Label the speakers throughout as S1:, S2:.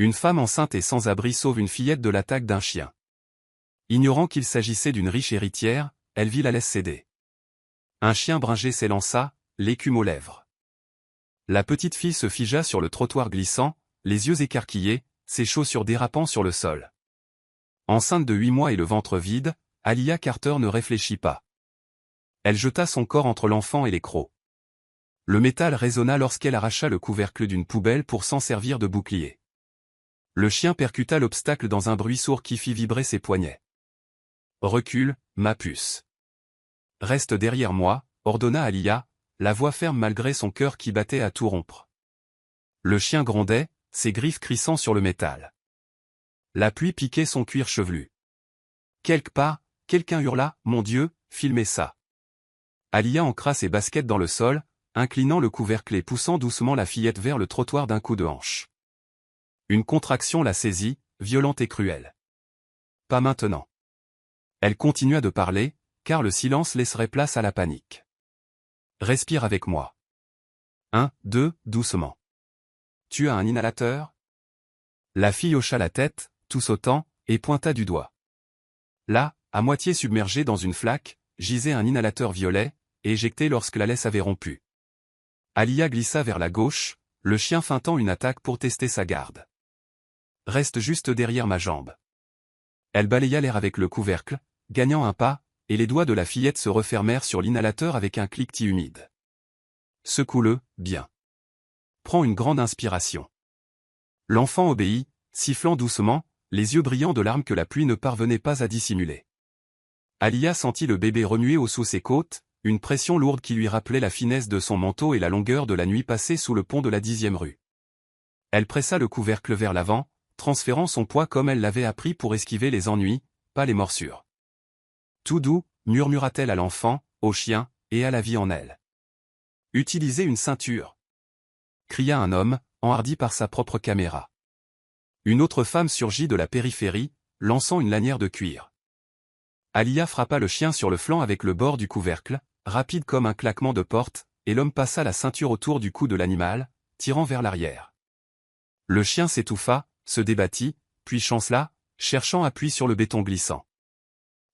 S1: Une femme enceinte et sans abri sauve une fillette de l'attaque d'un chien. Ignorant qu'il s'agissait d'une riche héritière, elle vit la laisse céder. Un chien bringé s'élança, l'écume aux lèvres. La petite fille se figea sur le trottoir glissant, les yeux écarquillés, ses chaussures dérapant sur le sol. Enceinte de 8 mois et le ventre vide, Alia Carter ne réfléchit pas. Elle jeta son corps entre l'enfant et les crocs. Le métal résonna lorsqu'elle arracha le couvercle d'une poubelle pour s'en servir de bouclier. Le chien percuta l'obstacle dans un bruit sourd qui fit vibrer ses poignets. « Recule, ma puce. Reste derrière moi, » ordonna Alia, la voix ferme malgré son cœur qui battait à tout rompre. Le chien grondait, ses griffes crissant sur le métal. La pluie piquait son cuir chevelu. Quelque part, quelqu'un hurla « Mon Dieu, filmez ça !» Alia ancra ses baskets dans le sol, inclinant le couvercle et poussant doucement la fillette vers le trottoir d'un coup de hanche. Une contraction la saisit, violente et cruelle. Pas maintenant. Elle continua de parler, car le silence laisserait place à la panique. Respire avec moi. 1, 2, doucement. Tu as un inhalateur? La fille hocha la tête, tout sautant, et pointa du doigt. Là, à moitié submergé dans une flaque, gisait un inhalateur violet, éjecté lorsque la laisse avait rompu. Alia glissa vers la gauche, le chien feintant une attaque pour tester sa garde. Reste juste derrière ma jambe. Elle balaya l'air avec le couvercle, gagnant un pas, et les doigts de la fillette se refermèrent sur l'inhalateur avec un cliquetis humide. Secoue-le, bien. Prends une grande inspiration. L'enfant obéit, sifflant doucement, les yeux brillants de larmes que la pluie ne parvenait pas à dissimuler. Alia sentit le bébé remuer sous ses côtes, une pression lourde qui lui rappelait la finesse de son manteau et la longueur de la nuit passée sous le pont de la 10e rue. Elle pressa le couvercle vers l'avant, transférant son poids comme elle l'avait appris pour esquiver les ennuis, pas les morsures. Tout doux, murmura-t-elle à l'enfant, au chien, et à la vie en elle. Utilisez une ceinture, cria un homme, enhardi par sa propre caméra. Une autre femme surgit de la périphérie, lançant une lanière de cuir. Alia frappa le chien sur le flanc avec le bord du couvercle, rapide comme un claquement de porte, et l'homme passa la ceinture autour du cou de l'animal, tirant vers l'arrière. Le chien s'étouffa, se débattit, puis chancela, cherchant appui sur le béton glissant.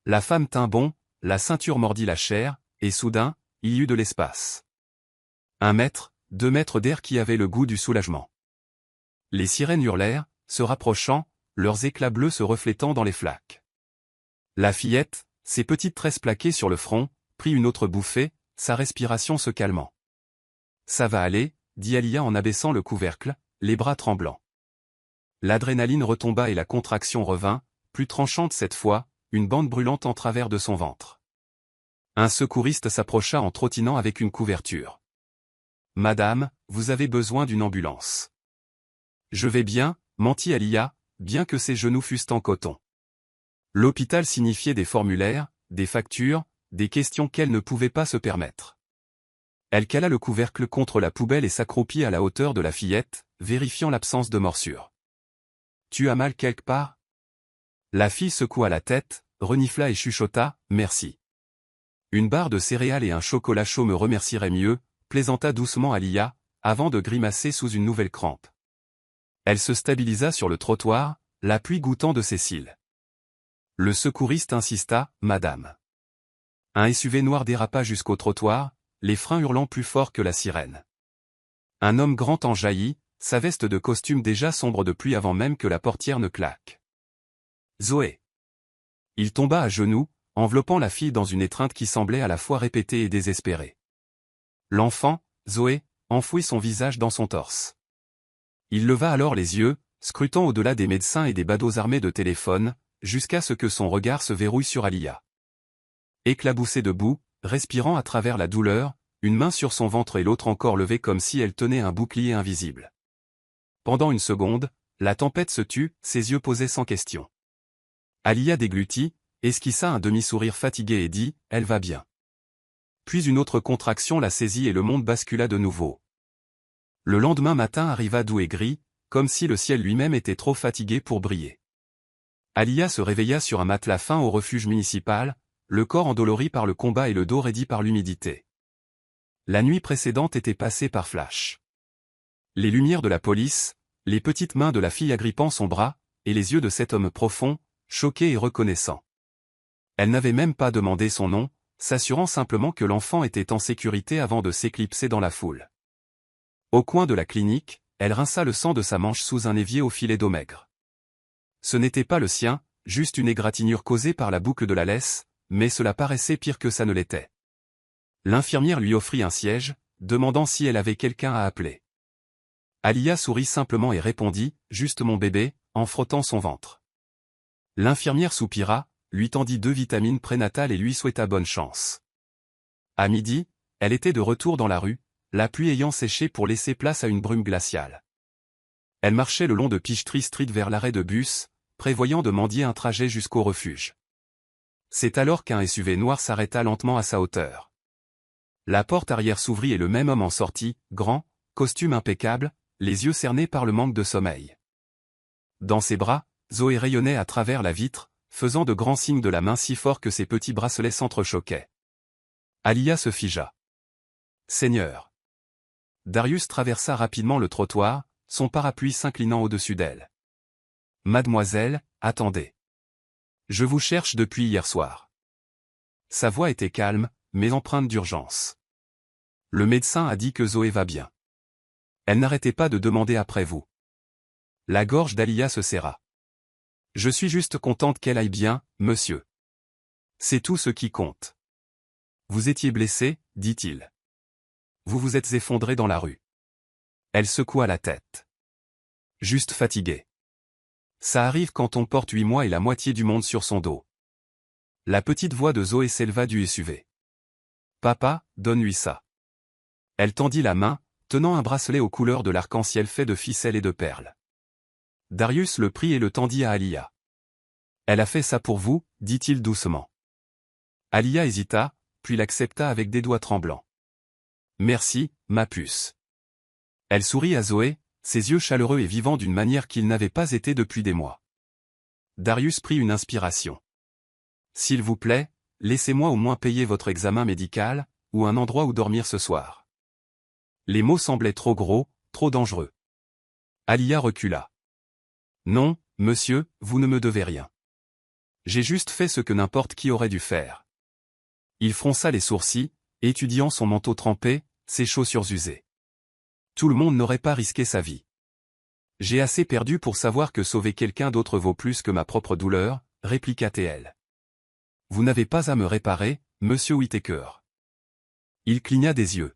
S1: La femme tint bon, la ceinture mordit la chair, et soudain, il y eut de l'espace. 1 mètre, 2 mètres d'air qui avaient le goût du soulagement. Les sirènes hurlèrent, se rapprochant, leurs éclats bleus se reflétant dans les flaques. La fillette, ses petites tresses plaquées sur le front, prit une autre bouffée, sa respiration se calmant. Ça va aller, dit Alia en abaissant le couvercle, les bras tremblants. L'adrénaline retomba et la contraction revint, plus tranchante cette fois, une bande brûlante en travers de son ventre. Un secouriste s'approcha en trottinant avec une couverture. « Madame, vous avez besoin d'une ambulance. »« Je vais bien, » mentit Alia, bien que ses genoux fussent en coton. L'hôpital signifiait des formulaires, des factures, des questions qu'elle ne pouvait pas se permettre. Elle cala le couvercle contre la poubelle et s'accroupit à la hauteur de la fillette, vérifiant l'absence de morsure. « Tu as mal quelque part ?» La fille secoua la tête, renifla et chuchota « Merci. » Une barre de céréales et un chocolat chaud me remercieraient mieux, plaisanta doucement Alia, avant de grimacer sous une nouvelle crampe. Elle se stabilisa sur le trottoir, la pluie goûtant de ses cils. Le secouriste insista, « Madame. » Un SUV noir dérapa jusqu'au trottoir, les freins hurlant plus fort que la sirène. Un homme grand en jaillit, sa veste de costume déjà sombre de pluie avant même que la portière ne claque. « Zoé !» Il tomba à genoux, enveloppant la fille dans une étreinte qui semblait à la fois répétée et désespérée. L'enfant, Zoé, enfouit son visage dans son torse. Il leva alors les yeux, scrutant au-delà des médecins et des badauds armés de téléphones, jusqu'à ce que son regard se verrouille sur Alia. Éclaboussée debout, respirant à travers la douleur, une main sur son ventre et l'autre encore levée comme si elle tenait un bouclier invisible. Pendant une seconde, la tempête se tut, ses yeux posés sans question. Alia déglutit, esquissa un demi-sourire fatigué et dit « Elle va bien ». Puis une autre contraction la saisit et le monde bascula de nouveau. Le lendemain matin arriva doux et gris, comme si le ciel lui-même était trop fatigué pour briller. Alia se réveilla sur un matelas fin au refuge municipal, le corps endolori par le combat et le dos raidi par l'humidité. La nuit précédente était passée par flash. Les lumières de la police, Les petites mains de la fille agrippant son bras, et les yeux de cet homme profond, choqués et reconnaissants. Elle n'avait même pas demandé son nom, s'assurant simplement que l'enfant était en sécurité avant de s'éclipser dans la foule. Au coin de la clinique, elle rinça le sang de sa manche sous un évier au filet d'eau maigre. Ce n'était pas le sien, juste une égratignure causée par la boucle de la laisse, mais cela paraissait pire que ça ne l'était. L'infirmière lui offrit un siège, demandant si elle avait quelqu'un à appeler. Alia sourit simplement et répondit, « Juste mon bébé », en frottant son ventre. L'infirmière soupira, lui tendit 2 vitamines prénatales et lui souhaita bonne chance. À midi, elle était de retour dans la rue, la pluie ayant séché pour laisser place à une brume glaciale. Elle marchait le long de Peachtree Street vers l'arrêt de bus, prévoyant de mendier un trajet jusqu'au refuge. C'est alors qu'un SUV noir s'arrêta lentement à sa hauteur. La porte arrière s'ouvrit et le même homme en sortit, grand, costume impeccable, les yeux cernés par le manque de sommeil. Dans ses bras, Zoé rayonnait à travers la vitre, faisant de grands signes de la main si fort que ses petits bracelets s'entrechoquaient. Alia se figea. Seigneur. Darius traversa rapidement le trottoir, son parapluie s'inclinant au-dessus d'elle. Mademoiselle, attendez. Je vous cherche depuis hier soir. Sa voix était calme, mais empreinte d'urgence. Le médecin a dit que Zoé va bien. Elle n'arrêtait pas de demander après vous. La gorge d'Alia se serra. Je suis juste contente qu'elle aille bien, monsieur. C'est tout ce qui compte. Vous étiez blessé, dit-il. Vous vous êtes effondré dans la rue. Elle secoua la tête. Juste fatigué. Ça arrive quand on porte 8 mois et la moitié du monde sur son dos. La petite voix de Zoé s'éleva du SUV. Papa, donne-lui ça. Elle tendit la main, tenant un bracelet aux couleurs de l'arc-en-ciel fait de ficelles et de perles. Darius le prit et le tendit à Alia. Elle a fait ça pour vous, dit-il doucement. Alia hésita, puis l'accepta avec des doigts tremblants. Merci, ma puce. Elle sourit à Zoé, ses yeux chaleureux et vivants d'une manière qu'ils n'avaient pas été depuis des mois. Darius prit une inspiration. S'il vous plaît, laissez-moi au moins payer votre examen médical, ou un endroit où dormir ce soir. Les mots semblaient trop gros, trop dangereux. Alia recula. Non, monsieur, vous ne me devez rien. J'ai juste fait ce que n'importe qui aurait dû faire. Il fronça les sourcils, étudiant son manteau trempé, ses chaussures usées. Tout le monde n'aurait pas risqué sa vie. J'ai assez perdu pour savoir que sauver quelqu'un d'autre vaut plus que ma propre douleur, répliqua-t-elle. Vous n'avez pas à me réparer, monsieur Whittaker. Il cligna des yeux.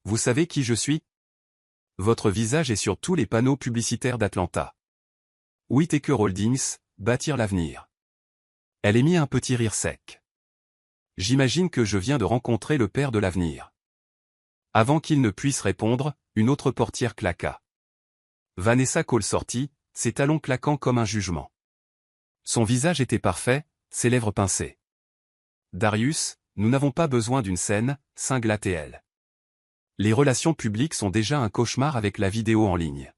S1: Vous savez qui je suis? Votre visage est sur tous les panneaux publicitaires d'Atlanta. Whittaker Holdings, bâtir l'avenir. Elle émit un petit rire sec. J'imagine que je viens de rencontrer le père de l'avenir. Avant qu'il ne puisse répondre, une autre portière claqua. Vanessa Cole sortit, ses talons claquant comme un jugement. Son visage était parfait, ses lèvres pincées. Darius, nous n'avons pas besoin d'une scène, cingla-t-elle. Les relations publiques sont déjà un cauchemar avec la vidéo en ligne.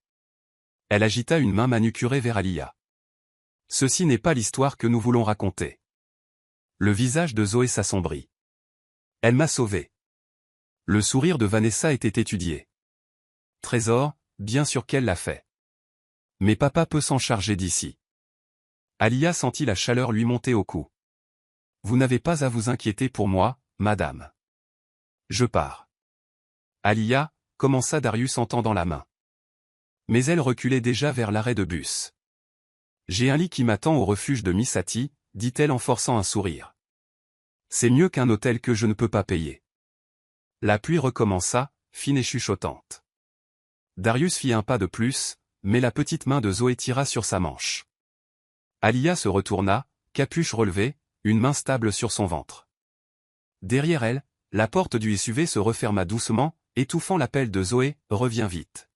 S1: Elle agita une main manucurée vers Alia. Ceci n'est pas l'histoire que nous voulons raconter. Le visage de Zoé s'assombrit. Elle m'a sauvé. Le sourire de Vanessa était étudié. Trésor, bien sûr qu'elle l'a fait. Mais papa peut s'en charger d'ici. Alia sentit la chaleur lui monter au cou. Vous n'avez pas à vous inquiéter pour moi, madame. Je pars. Alia, commença Darius en tendant la main. Mais elle reculait déjà vers l'arrêt de bus. J'ai un lit qui m'attend au refuge de Misati, dit-elle en forçant un sourire. C'est mieux qu'un hôtel que je ne peux pas payer. La pluie recommença, fine et chuchotante. Darius fit un pas de plus, mais la petite main de Zoé tira sur sa manche. Alia se retourna, capuche relevée, une main stable sur son ventre. Derrière elle, la porte du SUV se referma doucement, étouffant l'appel de Zoé, « Reviens vite ».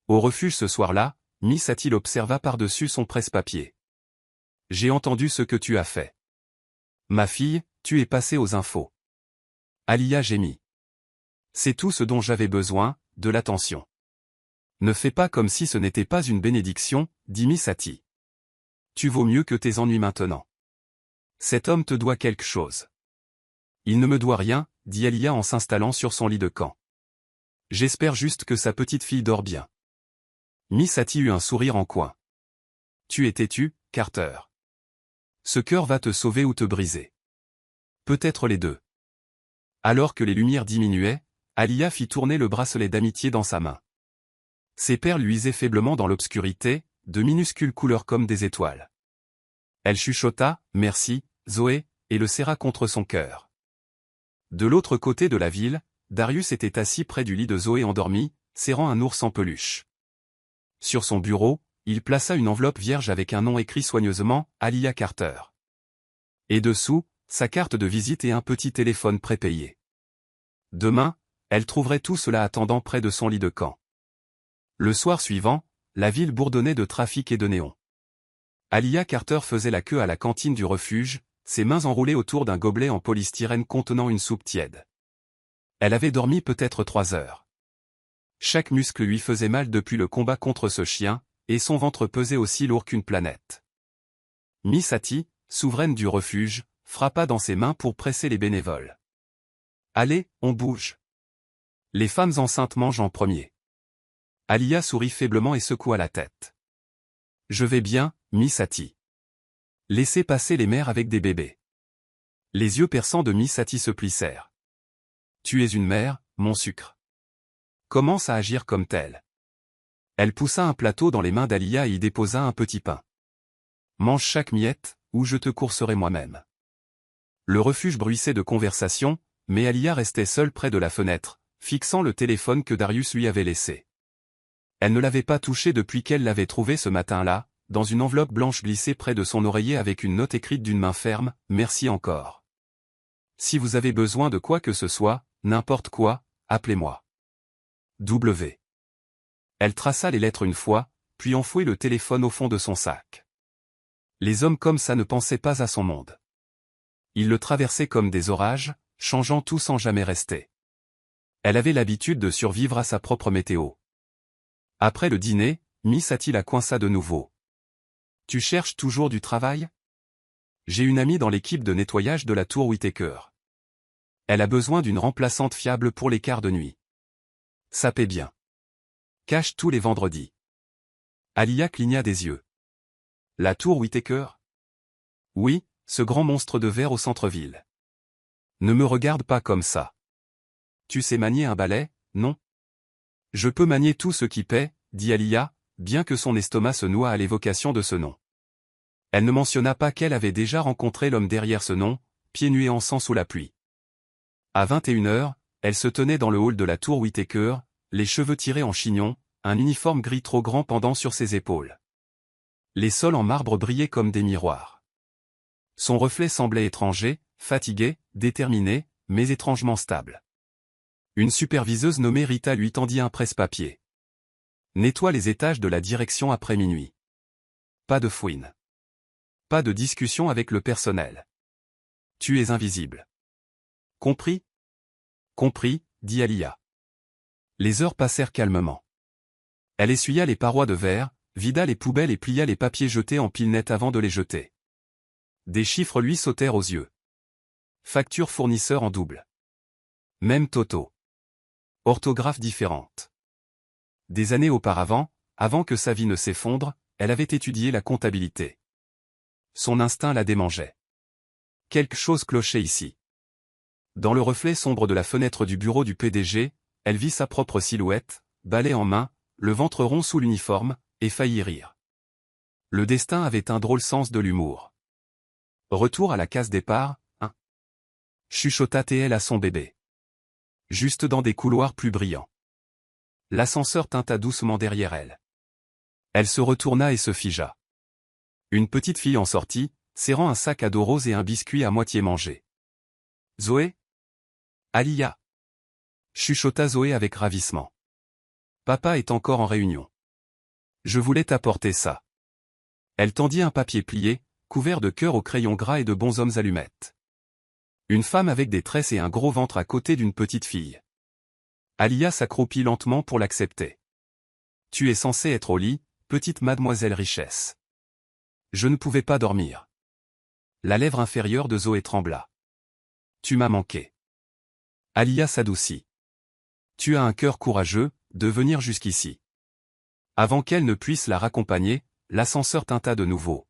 S1: Au refuge ce soir-là, Misati l'observa par-dessus son presse-papier. « J'ai entendu ce que tu as fait. Ma fille, tu es passée aux infos. » Alia gémit. « C'est tout ce dont j'avais besoin, de l'attention. » « Ne fais pas comme si ce n'était pas une bénédiction, dit Misati. Tu vaux mieux que tes ennuis maintenant. Cet homme te doit quelque chose. Il ne me doit rien, dit Alia en s'installant sur son lit de camp. J'espère juste que sa petite fille dort bien. Miss Hattie eut un sourire en coin. Tu es têtu, Carter. Ce cœur va te sauver ou te briser. Peut-être les deux. Alors que les lumières diminuaient, Alia fit tourner le bracelet d'amitié dans sa main. Ses perles luisaient faiblement dans l'obscurité, de minuscules couleurs comme des étoiles. Elle chuchota, « Merci, Zoé », et le serra contre son cœur. De l'autre côté de la ville, Darius était assis près du lit de Zoé endormie, serrant un ours en peluche. Sur son bureau, il plaça une enveloppe vierge avec un nom écrit soigneusement, Alia Carter. Et dessous, sa carte de visite et un petit téléphone prépayé. Demain, elle trouverait tout cela attendant près de son lit de camp. Le soir suivant, la ville bourdonnait de trafic et de néons. Alia Carter faisait la queue à la cantine du refuge, ses mains enroulées autour d'un gobelet en polystyrène contenant une soupe tiède. Elle avait dormi peut-être 3 heures. Chaque muscle lui faisait mal depuis le combat contre ce chien, et son ventre pesait aussi lourd qu'une planète. Miss Hattie, souveraine du refuge, frappa dans ses mains pour presser les bénévoles. « Allez, on bouge. Les femmes enceintes mangent en premier. » Alia sourit faiblement et secoua la tête. « Je vais bien, Miss Hattie. » Laissez passer les mères avec des bébés. Les yeux perçants de Miss Hattie se plissèrent. « Tu es une mère, mon sucre. Commence à agir comme telle. » Elle poussa un plateau dans les mains d'Alia et y déposa un petit pain. « Mange chaque miette, ou je te courserai moi-même. » Le refuge bruissait de conversation, mais Alia restait seule près de la fenêtre, fixant le téléphone que Darius lui avait laissé. Elle ne l'avait pas touché depuis qu'elle l'avait trouvé ce matin-là, dans une enveloppe blanche glissée près de son oreiller avec une note écrite d'une main ferme, « Merci encore. Si vous avez besoin de quoi que ce soit, n'importe quoi, appelez-moi. W. » Elle traça les lettres une fois, puis enfouit le téléphone au fond de son sac. Les hommes comme ça ne pensaient pas à son monde. Ils le traversaient comme des orages, changeant tout sans jamais rester. Elle avait l'habitude de survivre à sa propre météo. Après le dîner, Miss Hattie la coinça de nouveau. « Tu cherches toujours du travail ? J'ai une amie dans l'équipe de nettoyage de la tour Whittaker. Elle a besoin d'une remplaçante fiable pour les quarts de nuit. Ça paie bien. Cache tous les vendredis. » Alia cligna des yeux. « La tour Whittaker ? » ?»« Oui, ce grand monstre de verre au centre-ville. »« Ne me regarde pas comme ça. Tu sais manier un balai, non ? » ?»« Je peux manier tout ce qui paie, » dit Alia, bien que son estomac se noie à l'évocation de ce nom. Elle ne mentionna pas qu'elle avait déjà rencontré l'homme derrière ce nom, pieds nus et en sang sous la pluie. À 21h, elle se tenait dans le hall de la tour Whittaker, les cheveux tirés en chignon, un uniforme gris trop grand pendant sur ses épaules. Les sols en marbre brillaient comme des miroirs. Son reflet semblait étranger, fatigué, déterminé, mais étrangement stable. Une superviseuse nommée Rita lui tendit un presse-papier. « Nettoie les étages de la direction après minuit. Pas de fouine. Pas de discussion avec le personnel. Tu es invisible. Compris ? » ?»« Compris, » dit Alia. Les heures passèrent calmement. Elle essuya les parois de verre, vida les poubelles et plia les papiers jetés en pile nette avant de les jeter. Des chiffres lui sautèrent aux yeux. Facture fournisseur en double. Même Toto. Orthographe différente. Des années auparavant, avant que sa vie ne s'effondre, elle avait étudié la comptabilité. Son instinct la démangeait. Quelque chose clochait ici. Dans le reflet sombre de la fenêtre du bureau du PDG, elle vit sa propre silhouette, balai en main, le ventre rond sous l'uniforme, et faillit rire. Le destin avait un drôle sens de l'humour. Retour à la case départ, hein ? Chuchota-t-elle à son bébé. Juste dans des couloirs plus brillants. L'ascenseur tinta doucement derrière elle. Elle se retourna et se figea. Une petite fille en sortit, serrant un sac à dos rose et un biscuit à moitié mangé. « Zoé ? » ?»« Alia. » chuchota Zoé avec ravissement. « Papa est encore en réunion. Je voulais t'apporter ça. » Elle tendit un papier plié, couvert de cœurs au crayon gras et de bonshommes allumettes. Une femme avec des tresses et un gros ventre à côté d'une petite fille. Alia s'accroupit lentement pour l'accepter. « Tu es censée être au lit, petite mademoiselle Richesse. » Je ne pouvais pas dormir. La lèvre inférieure de Zoé trembla. « Tu m'as manqué. » Alia s'adoucit. « Tu as un cœur courageux, de venir jusqu'ici. Avant qu'elle ne puisse la raccompagner, l'ascenseur tinta de nouveau.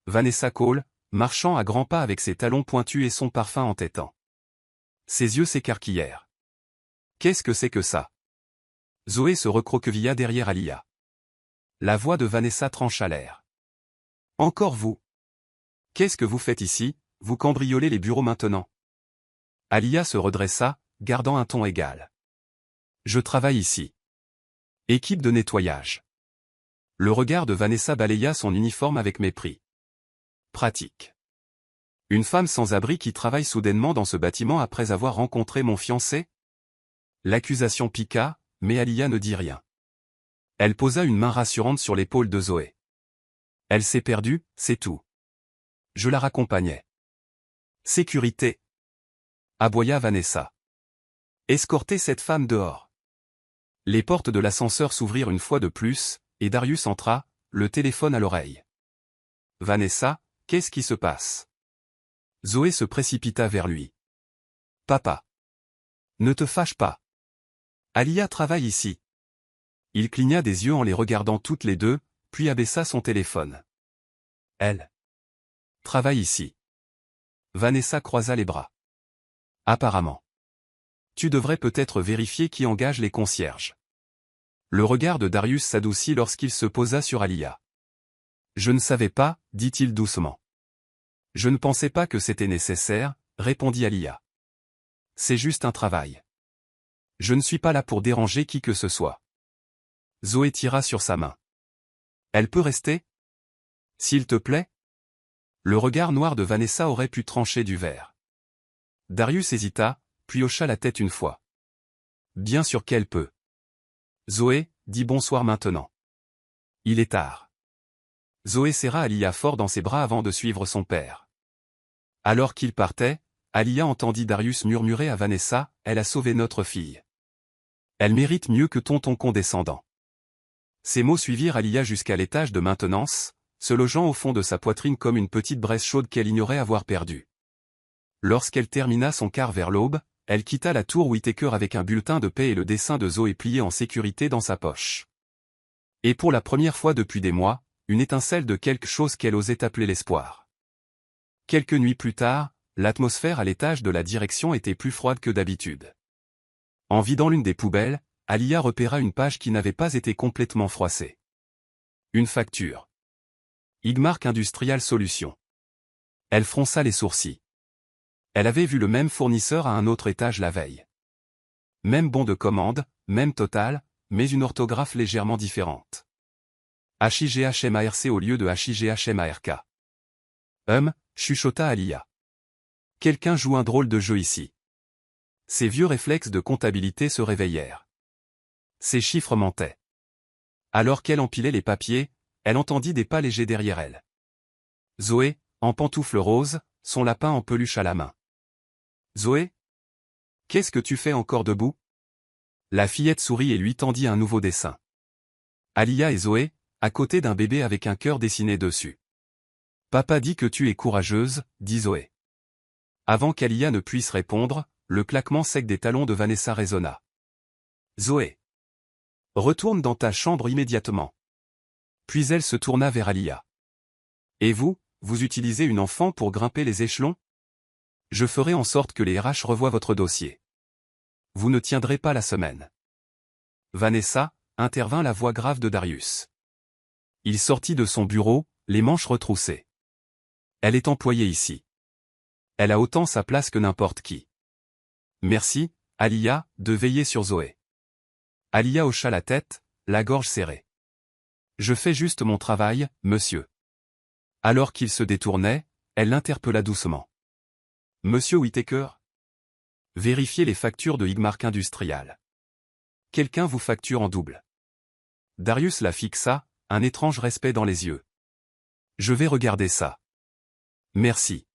S1: Vanessa Cole, marchant à grands pas avec ses talons pointus et son parfum entêtant. Ses yeux s'écarquillèrent. Qu'est-ce que c'est que ça? Zoé se recroquevilla derrière Alia. La voix de Vanessa trancha l'air. Encore vous? Qu'est-ce que vous faites ici, vous cambriolez les bureaux maintenant? Alia se redressa, gardant un ton égal. Je travaille ici. Équipe de nettoyage. Le regard de Vanessa balaya son uniforme avec mépris. Pratique. Une femme sans abri qui travaille soudainement dans ce bâtiment après avoir rencontré mon fiancé? L'accusation piqua, mais Alia ne dit rien. Elle posa une main rassurante sur l'épaule de Zoé. Elle s'est perdue, c'est tout. Je la raccompagnais. Sécurité. Aboya Vanessa. Escortez cette femme dehors. Les portes de l'ascenseur s'ouvrirent une fois de plus, et Darius entra, le téléphone à l'oreille. Vanessa, qu'est-ce qui se passe? Zoé se précipita vers lui. Papa. Ne te fâche pas. Alia travaille ici. Il cligna des yeux en les regardant toutes les deux, puis abaissa son téléphone. Elle travaille ici. Vanessa croisa les bras. Apparemment. Tu devrais peut-être vérifier qui engage les concierges. Le regard de Darius s'adoucit lorsqu'il se posa sur Alia. Je ne savais pas, dit-il doucement. Je ne pensais pas que c'était nécessaire, répondit Alia. C'est juste un travail. Je ne suis pas là pour déranger qui que ce soit. Zoé tira sur sa main. Elle peut rester? S'il te plaît? Le regard noir de Vanessa aurait pu trancher du verre. Darius hésita, puis hocha la tête une fois. Bien sûr qu'elle peut. Zoé, dis bonsoir maintenant. Il est tard. Zoé serra Alia fort dans ses bras avant de suivre son père. Alors qu'il partait, Alia entendit Darius murmurer à Vanessa, elle a sauvé notre fille. Elle mérite mieux que tonton condescendant. Ces mots suivirent Alia jusqu'à l'étage de maintenance, se logeant au fond de sa poitrine comme une petite braise chaude qu'elle ignorait avoir perdue. Lorsqu'elle termina son quart vers l'aube, elle quitta la tour Whittaker avec un bulletin de paie et le dessin de Zoé plié en sécurité dans sa poche. Et pour la première fois depuis des mois, une étincelle de quelque chose qu'elle osait appeler l'espoir. Quelques nuits plus tard, l'atmosphère à l'étage de la direction était plus froide que d'habitude. En vidant l'une des poubelles, Alia repéra une page qui n'avait pas été complètement froissée. Une facture. Igmark Industrial Solutions. Elle fronça les sourcils. Elle avait vu le même fournisseur à un autre étage la veille. Même bon de commande, même total, mais une orthographe légèrement différente. HIGHMARC au lieu de HIGHMARK. Chuchota Alia. Quelqu'un joue un drôle de jeu ici. Ses vieux réflexes de comptabilité se réveillèrent. Ses chiffres mentaient. Alors qu'elle empilait les papiers, elle entendit des pas légers derrière elle. Zoé, en pantoufles roses, son lapin en peluche à la main. Zoé? Qu'est-ce que tu fais encore debout? La fillette sourit et lui tendit un nouveau dessin. Alia et Zoé, à côté d'un bébé avec un cœur dessiné dessus. Papa dit que tu es courageuse, dit Zoé. Avant qu'Alia ne puisse répondre, le claquement sec des talons de Vanessa résonna. Zoé. Retourne dans ta chambre immédiatement. Puis elle se tourna vers Alia. Et vous, vous utilisez une enfant pour grimper les échelons? Je ferai en sorte que les RH revoient votre dossier. Vous ne tiendrez pas la semaine. Vanessa, intervint la voix grave de Darius. Il sortit de son bureau, les manches retroussées. Elle est employée ici. Elle a autant sa place que n'importe qui. Merci, Alia, de veiller sur Zoé. Alia hocha la tête, la gorge serrée. Je fais juste mon travail, monsieur. Alors qu'il se détournait, elle l'interpella doucement. Monsieur Whittaker? Vérifiez les factures de Igmark Industrial. Quelqu'un vous facture en double. Darius la fixa, un étrange respect dans les yeux. Je vais regarder ça. Merci.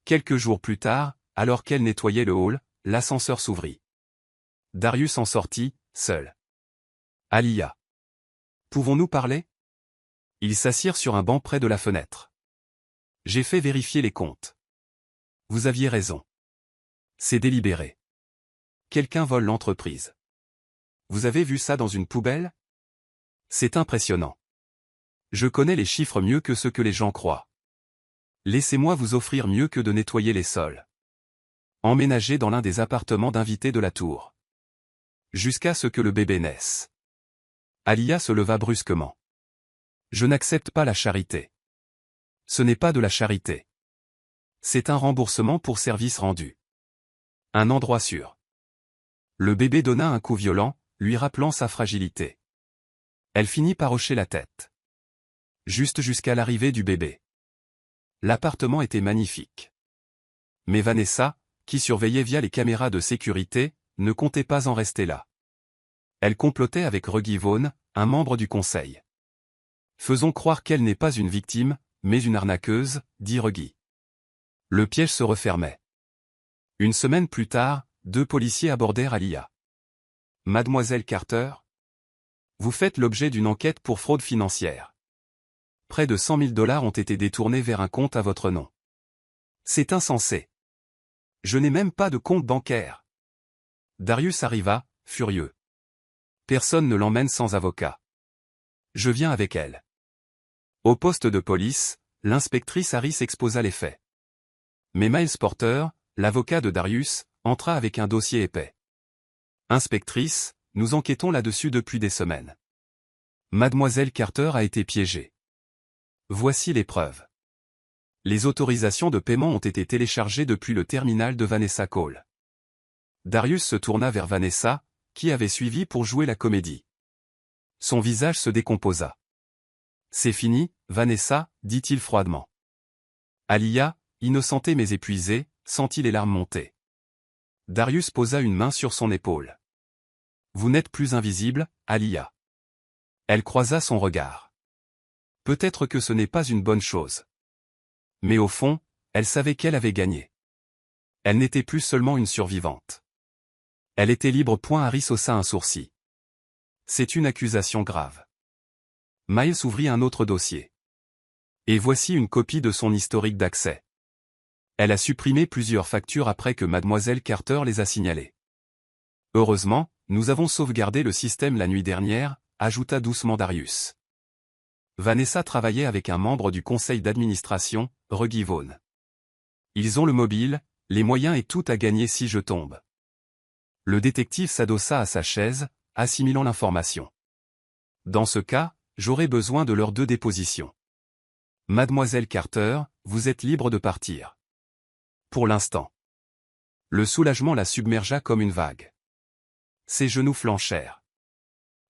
S1: Quelques jours plus tard, alors qu'elle nettoyait le hall, l'ascenseur s'ouvrit. Darius en sortit, seul. Alia. Pouvons-nous parler? Ils s'assirent sur un banc près de la fenêtre. J'ai fait vérifier les comptes. Vous aviez raison. C'est délibéré. Quelqu'un vole l'entreprise. Vous avez vu ça dans une poubelle? C'est impressionnant. Je connais les chiffres mieux que ce que les gens croient. Laissez-moi vous offrir mieux que de nettoyer les sols. Emménagez dans l'un des appartements d'invités de la tour. Jusqu'à ce que le bébé naisse. Alia se leva brusquement. Je n'accepte pas la charité. Ce n'est pas de la charité. C'est un remboursement pour service rendu. Un endroit sûr. Le bébé donna un coup violent, lui rappelant sa fragilité. Elle finit par hocher la tête. Juste jusqu'à l'arrivée du bébé. L'appartement était magnifique. Mais Vanessa, qui surveillait via les caméras de sécurité, ne comptait pas en rester là. Elle complotait avec Reggie Vaughn, un membre du conseil. Faisons croire qu'elle n'est pas une victime, mais une arnaqueuse, dit Reggie. Le piège se refermait. Une semaine plus tard, 2 policiers abordèrent Alia. Mademoiselle Carter, vous faites l'objet d'une enquête pour fraude financière. Près de 100 000 $ ont été détournés vers un compte à votre nom. C'est insensé. Je n'ai même pas de compte bancaire. Darius arriva, furieux. Personne ne l'emmène sans avocat. Je viens avec elle. Au poste de police, l'inspectrice Harris exposa les faits. Mais Miles Porter, l'avocat de Darius, entra avec un dossier épais. Inspectrice, nous enquêtons là-dessus depuis des semaines. Mademoiselle Carter a été piégée. Voici les preuves. Les autorisations de paiement ont été téléchargées depuis le terminal de Vanessa Cole. Darius se tourna vers Vanessa, qui avait suivi pour jouer la comédie. Son visage se décomposa. C'est fini, Vanessa, dit-il froidement. Alia, innocentée mais épuisée, sentit les larmes monter. Darius posa une main sur son épaule. Vous n'êtes plus invisible, Alia. Elle croisa son regard. Peut-être que ce n'est pas une bonne chose. Mais au fond, elle savait qu'elle avait gagné. Elle n'était plus seulement une survivante. Elle était libre. Harris haussa un sourcil. C'est une accusation grave. Miles ouvrit un autre dossier. Et voici une copie de son historique d'accès. Elle a supprimé plusieurs factures après que Mademoiselle Carter les a signalées. Heureusement, nous avons sauvegardé le système la nuit dernière, ajouta doucement Darius. Vanessa travaillait avec un membre du conseil d'administration, Reggie Vaughn. Ils ont le mobile, les moyens et tout à gagner si je tombe. Le détective s'adossa à sa chaise, assimilant l'information. Dans ce cas, j'aurai besoin de leurs 2 dépositions. Mademoiselle Carter, vous êtes libre de partir. Pour l'instant. Le soulagement la submergea comme une vague. Ses genoux flanchèrent.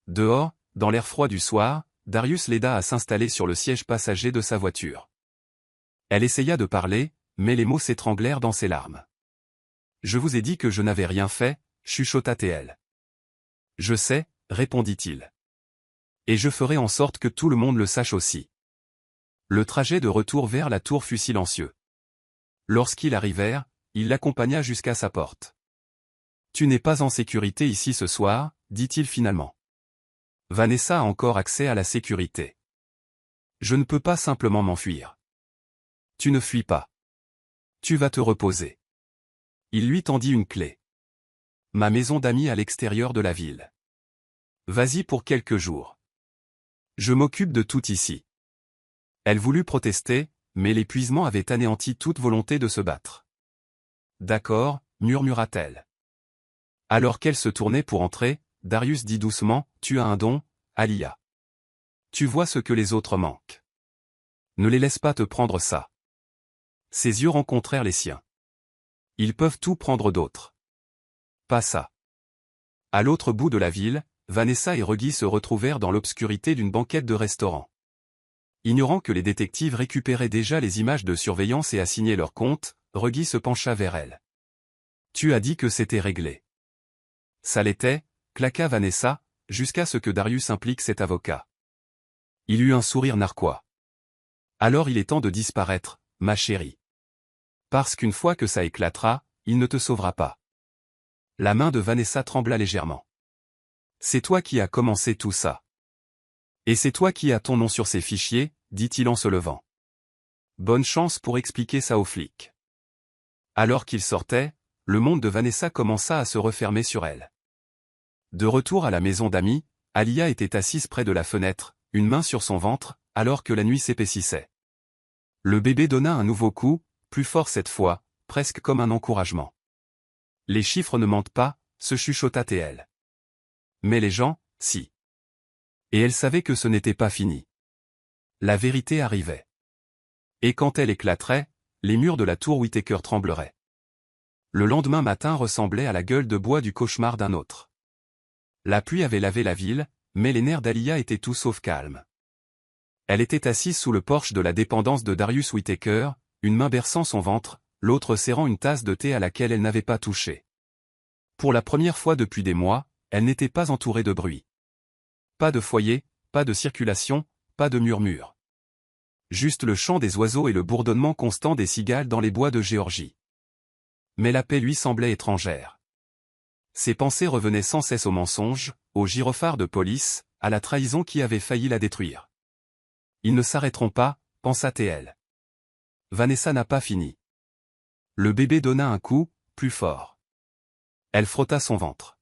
S1: Dehors, dans l'air froid du soir, Darius l'aida à s'installer sur le siège passager de sa voiture. Elle essaya de parler, mais les mots s'étranglèrent dans ses larmes. Je vous ai dit que je n'avais rien fait, chuchota-t-elle. Je sais, répondit-il. Et je ferai en sorte que tout le monde le sache aussi. Le trajet de retour vers la tour fut silencieux. Lorsqu'ils arrivèrent, il l'accompagna jusqu'à sa porte. Tu n'es pas en sécurité ici ce soir, dit-il finalement. Vanessa a encore accès à la sécurité. Je ne peux pas simplement m'enfuir. Tu ne fuis pas. Tu vas te reposer. Il lui tendit une clé. Ma maison d'amis à l'extérieur de la ville. Vas-y pour quelques jours. Je m'occupe de tout ici. Elle voulut protester, mais l'épuisement avait anéanti toute volonté de se battre. D'accord, murmura-t-elle. Alors qu'elle se tournait pour entrer, Darius dit doucement, tu as un don, Alia. Tu vois ce que les autres manquent. Ne les laisse pas te prendre ça. Ses yeux rencontrèrent les siens. Ils peuvent tout prendre d'autres. Pas ça. À l'autre bout de la ville, Vanessa et Reggie se retrouvèrent dans l'obscurité d'une banquette de restaurant. Ignorant que les détectives récupéraient déjà les images de surveillance et assignaient leurs comptes, Reggie se pencha vers elle. Tu as dit que c'était réglé. Ça l'était, claqua Vanessa, jusqu'à ce que Darius implique cet avocat. Il eut un sourire narquois. Alors il est temps de disparaître, ma chérie. Parce qu'une fois que ça éclatera, il ne te sauvera pas. La main de Vanessa trembla légèrement. C'est toi qui as commencé tout ça. Et c'est toi qui as ton nom sur ces fichiers, dit-il en se levant. Bonne chance pour expliquer ça aux flics. Alors qu'il sortait, le monde de Vanessa commença à se refermer sur elle. De retour à la maison d'amis, Alia était assise près de la fenêtre, une main sur son ventre, alors que la nuit s'épaississait. Le bébé donna un nouveau coup, plus fort cette fois, presque comme un encouragement. Les chiffres ne mentent pas, se chuchota TL. Mais les gens, si. Et elle savait que ce n'était pas fini. La vérité arrivait. Et quand elle éclaterait, les murs de la tour Whittaker trembleraient. Le lendemain matin ressemblait à la gueule de bois du cauchemar d'un autre. La pluie avait lavé la ville, mais les nerfs d'Alia étaient tout sauf calmes. Elle était assise sous le porche de la dépendance de Darius Whittaker, une main berçant son ventre, l'autre serrant une tasse de thé à laquelle elle n'avait pas touché. Pour la première fois depuis des mois, elle n'était pas entourée de bruit. Pas de foyer, pas de circulation, pas de murmure. Juste le chant des oiseaux et le bourdonnement constant des cigales dans les bois de Géorgie. Mais la paix lui semblait étrangère. Ses pensées revenaient sans cesse au mensonge, au gyrophare de police, à la trahison qui avait failli la détruire. Ils ne s'arrêteront pas, pensa TL. Vanessa n'a pas fini. Le bébé donna un coup, plus fort. Elle frotta son ventre.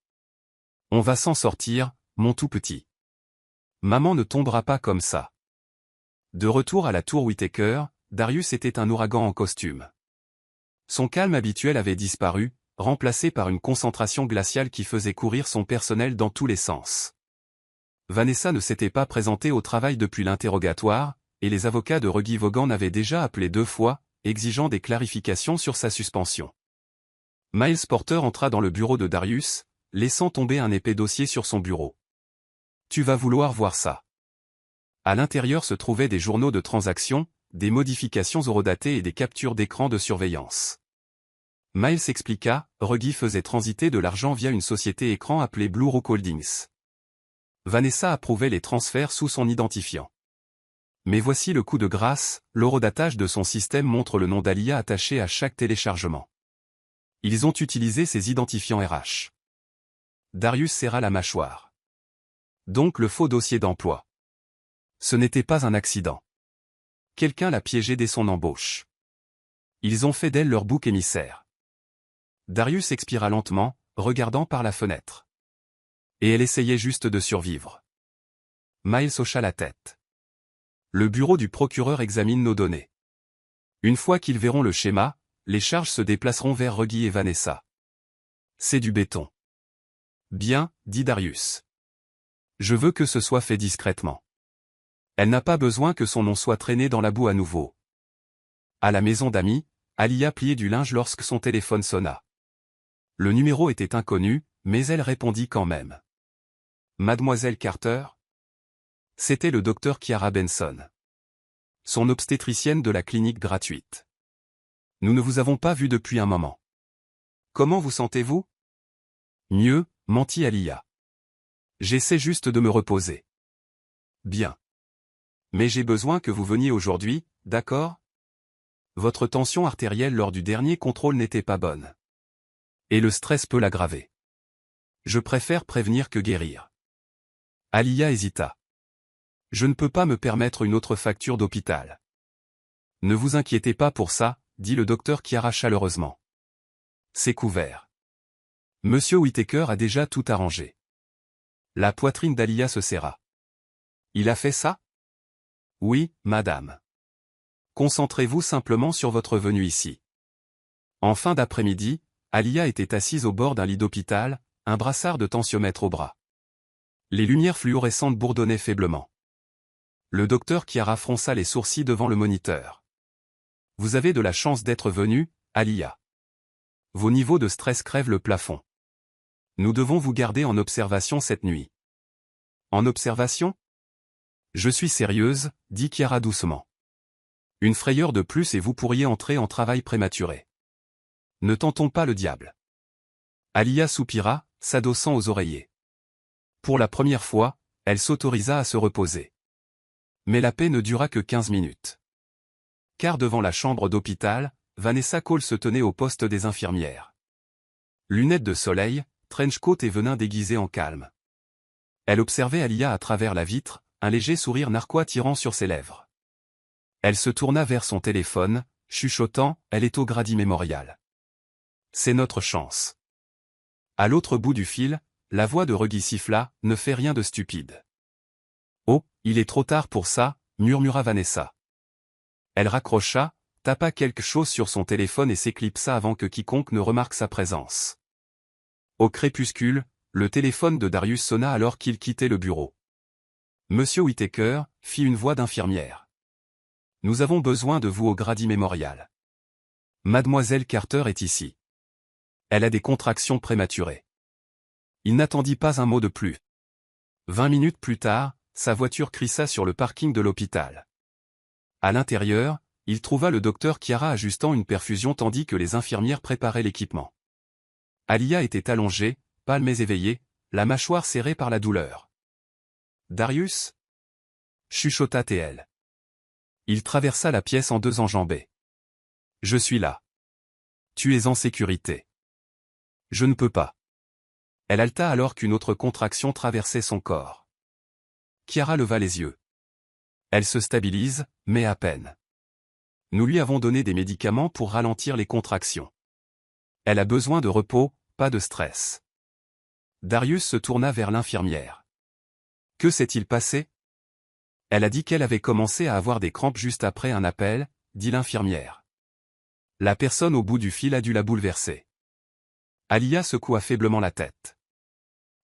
S1: On va s'en sortir, mon tout petit. Maman ne tombera pas comme ça. De retour à la tour Whittaker, Darius était un ouragan en costume. Son calme habituel avait disparu, remplacé par une concentration glaciale qui faisait courir son personnel dans tous les sens. Vanessa ne s'était pas présentée au travail depuis l'interrogatoire, et les avocats de Reggie Vaughan avaient déjà appelé 2 fois, exigeant des clarifications sur sa suspension. Miles Porter entra dans le bureau de Darius, laissant tomber un épais dossier sur son bureau. « Tu vas vouloir voir ça. » À l'intérieur se trouvaient des journaux de transactions, des modifications horodatées et des captures d'écran de surveillance. Miles expliqua, Reggie faisait transiter de l'argent via une société écran appelée Blue Rock Holdings. Vanessa approuvait les transferts sous son identifiant. Mais voici le coup de grâce, l'horodatage de son système montre le nom d'Alia attaché à chaque téléchargement. Ils ont utilisé ses identifiants RH. Darius serra la mâchoire. Donc le faux dossier d'emploi. Ce n'était pas un accident. Quelqu'un l'a piégé dès son embauche. Ils ont fait d'elle leur bouc émissaire. Darius expira lentement, regardant par la fenêtre. Et elle essayait juste de survivre. Miles hocha la tête. Le bureau du procureur examine nos données. Une fois qu'ils verront le schéma, les charges se déplaceront vers Reggie et Vanessa. C'est du béton. Bien, dit Darius. Je veux que ce soit fait discrètement. Elle n'a pas besoin que son nom soit traîné dans la boue à nouveau. À la maison d'amis, Alia pliait du linge lorsque son téléphone sonna. Le numéro était inconnu, mais elle répondit quand même. Mademoiselle Carter? C'était le docteur Kiara Benson. Son obstétricienne de la clinique gratuite. Nous ne vous avons pas vu depuis un moment. Comment vous sentez-vous? Mieux, mentit Alia. J'essaie juste de me reposer. Bien. Mais j'ai besoin que vous veniez aujourd'hui, d'accord? Votre tension artérielle lors du dernier contrôle n'était pas bonne. Et le stress peut l'aggraver. Je préfère prévenir que guérir. Alia hésita. Je ne peux pas me permettre une autre facture d'hôpital. Ne vous inquiétez pas pour ça, dit le docteur Kiara chaleureusement. C'est couvert. Monsieur Whittaker a déjà tout arrangé. La poitrine d'Alia se serra. Il a fait ça? Oui, madame. Concentrez-vous simplement sur votre venue ici. En fin d'après-midi, Alia était assise au bord d'un lit d'hôpital, un brassard de tensiomètre au bras. Les lumières fluorescentes bourdonnaient faiblement. Le docteur Kiara fronça les sourcils devant le moniteur. Vous avez de la chance d'être venu, Alia. Vos niveaux de stress crèvent le plafond. Nous devons vous garder en observation cette nuit. En observation? Je suis sérieuse, dit Kiara doucement. Une frayeur de plus et vous pourriez entrer en travail prématuré. Ne tentons pas le diable. Alia soupira, s'adossant aux oreillers. Pour la première fois, elle s'autorisa à se reposer. Mais la paix ne dura que 15 minutes. Car devant la chambre d'hôpital, Vanessa Cole se tenait au poste des infirmières. Lunettes de soleil, trench-coat et venin déguisé en calme. Elle observait Alia à travers la vitre, un léger sourire narquois tirant sur ses lèvres. Elle se tourna vers son téléphone, chuchotant, elle est au Grady Memorial. C'est notre chance. À l'autre bout du fil, la voix de Reggie siffla, ne fais rien de stupide. Oh, il est trop tard pour ça, murmura Vanessa. Elle raccrocha, tapa quelque chose sur son téléphone et s'éclipsa avant que quiconque ne remarque sa présence. Au crépuscule, le téléphone de Darius sonna alors qu'il quittait le bureau. Monsieur Whittaker, fit une voix d'infirmière. Nous avons besoin de vous au Grady Memorial. Mademoiselle Carter est ici. Elle a des contractions prématurées. Il n'attendit pas un mot de plus. 20 minutes plus tard, sa voiture crissa sur le parking de l'hôpital. À l'intérieur, il trouva le docteur Chiara ajustant une perfusion tandis que les infirmières préparaient l'équipement. Alia était allongée, pâle mais éveillée, la mâchoire serrée par la douleur. Darius? Chuchota TL. Il traversa la pièce en deux enjambées. Je suis là. Tu es en sécurité. Je ne peux pas. Elle halta alors qu'une autre contraction traversait son corps. Chiara leva les yeux. Elle se stabilise, mais à peine. Nous lui avons donné des médicaments pour ralentir les contractions. Elle a besoin de repos, pas de stress. Darius se tourna vers l'infirmière. Que s'est-il passé? Elle a dit qu'elle avait commencé à avoir des crampes juste après un appel, dit l'infirmière. La personne au bout du fil a dû la bouleverser. Alia secoua faiblement la tête.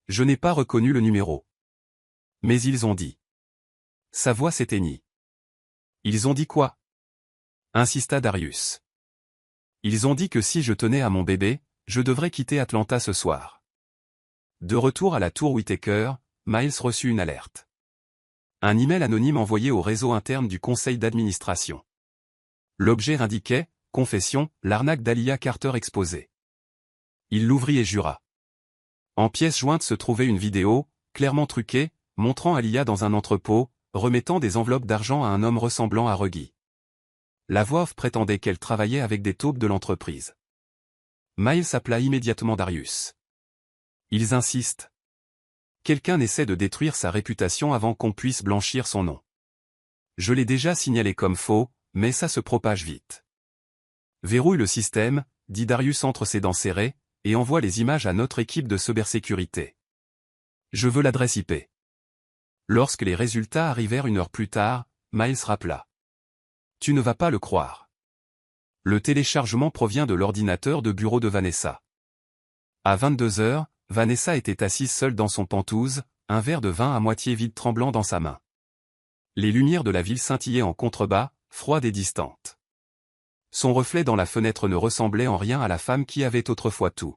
S1: Je n'ai pas reconnu le numéro. Mais ils ont dit. Sa voix s'éteignit. Ils ont dit quoi? Insista Darius. Ils ont dit que si je tenais à mon bébé, je devrais quitter Atlanta ce soir. De retour à la tour Whittaker, Miles reçut une alerte. Un email anonyme envoyé au réseau interne du conseil d'administration. L'objet indiquait, confession, l'arnaque d'Alia Carter exposée. Il l'ouvrit et jura. En pièce jointe se trouvait une vidéo, clairement truquée, montrant Alia dans un entrepôt, remettant des enveloppes d'argent à un homme ressemblant à Reggie. La voix off prétendait qu'elle travaillait avec des taupes de l'entreprise. Miles appela immédiatement Darius. Ils insistent. Quelqu'un essaie de détruire sa réputation avant qu'on puisse blanchir son nom. Je l'ai déjà signalé comme faux, mais ça se propage vite. Verrouille le système, dit Darius entre ses dents serrées, et envoie les images à notre équipe de cybersécurité. Je veux l'adresse IP. Lorsque les résultats arrivèrent une heure plus tard, Miles rappela. Tu ne vas pas le croire. Le téléchargement provient de l'ordinateur de bureau de Vanessa. À 22 heures, Vanessa était assise seule dans son pentouse, un verre de vin à moitié vide tremblant dans sa main. Les lumières de la ville scintillaient en contrebas, froides et distantes. Son reflet dans la fenêtre ne ressemblait en rien à la femme qui avait autrefois tout.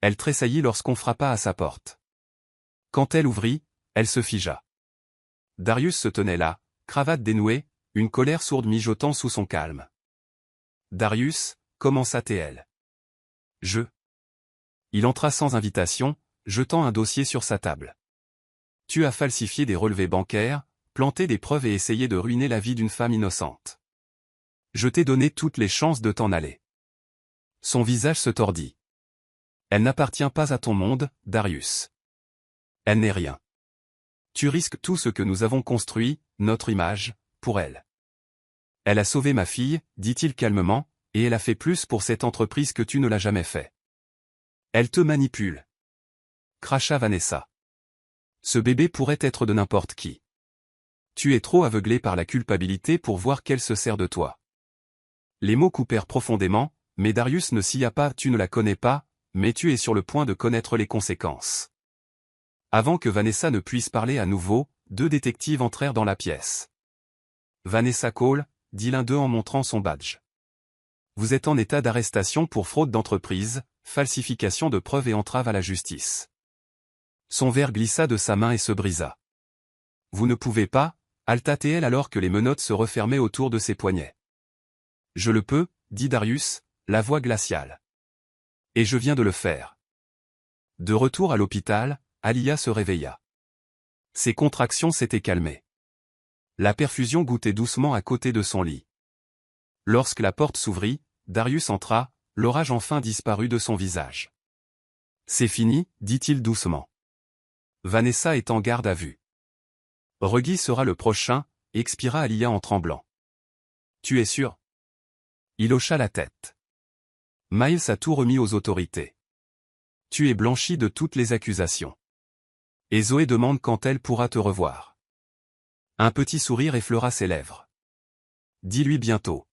S1: Elle tressaillit lorsqu'on frappa à sa porte. Quand elle ouvrit, elle se figea. Darius se tenait là, cravate dénouée, une colère sourde mijotant sous son calme. Darius, commença-t-elle. Il entra sans invitation, jetant un dossier sur sa table. Tu as falsifié des relevés bancaires, planté des preuves et essayé de ruiner la vie d'une femme innocente. Je t'ai donné toutes les chances de t'en aller. Son visage se tordit. Elle n'appartient pas à ton monde, Darius. Elle n'est rien. Tu risques tout ce que nous avons construit, notre image, pour elle. Elle a sauvé ma fille, dit-il calmement, et elle a fait plus pour cette entreprise que tu ne l'as jamais fait. Elle te manipule. Cracha Vanessa. Ce bébé pourrait être de n'importe qui. Tu es trop aveuglé par la culpabilité pour voir qu'elle se sert de toi. Les mots coupèrent profondément, mais Darius ne s'y a pas, tu ne la connais pas, mais tu es sur le point de connaître les conséquences. Avant que Vanessa ne puisse parler à nouveau, deux détectives entrèrent dans la pièce. Vanessa Cole, dit l'un d'eux en montrant son badge. Vous êtes en état d'arrestation pour fraude d'entreprise, falsification de preuves et entrave à la justice. Son verre glissa de sa main et se brisa. Vous ne pouvez pas, halta-t-elle alors que les menottes se refermaient autour de ses poignets. Je le peux, dit Darius, la voix glaciale. Et je viens de le faire. De retour à l'hôpital, Alia se réveilla. Ses contractions s'étaient calmées. La perfusion goûtait doucement à côté de son lit. Lorsque la porte s'ouvrit, Darius entra, l'orage enfin disparut de son visage. C'est fini, dit-il doucement. Vanessa est en garde à vue. Reggie sera le prochain, expira Alia en tremblant. Tu es sûr? Il hocha la tête. Miles a tout remis aux autorités. Tu es blanchi de toutes les accusations. Et Zoé demande quand elle pourra te revoir. Un petit sourire effleura ses lèvres. Dis-lui bientôt.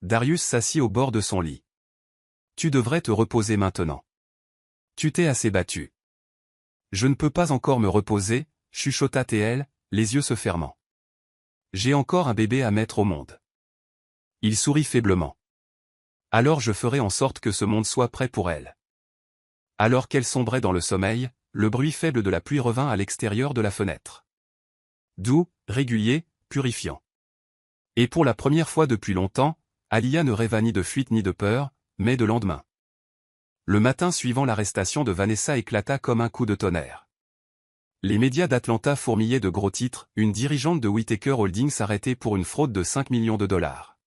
S1: Darius s'assit au bord de son lit. Tu devrais te reposer maintenant. Tu t'es assez battu. Je ne peux pas encore me reposer, chuchota TL, les yeux se fermant. J'ai encore un bébé à mettre au monde. Il sourit faiblement. Alors je ferai en sorte que ce monde soit prêt pour elle. Alors qu'elle sombrait dans le sommeil, le bruit faible de la pluie revint à l'extérieur de la fenêtre. Doux, régulier, purifiant. Et pour la première fois depuis longtemps, Alia ne rêva ni de fuite ni de peur, mais de lendemain. Le matin suivant l'arrestation de Vanessa éclata comme un coup de tonnerre. Les médias d'Atlanta fourmillaient de gros titres, une dirigeante de Whittaker Holdings arrêtée pour une fraude de 5 millions de dollars.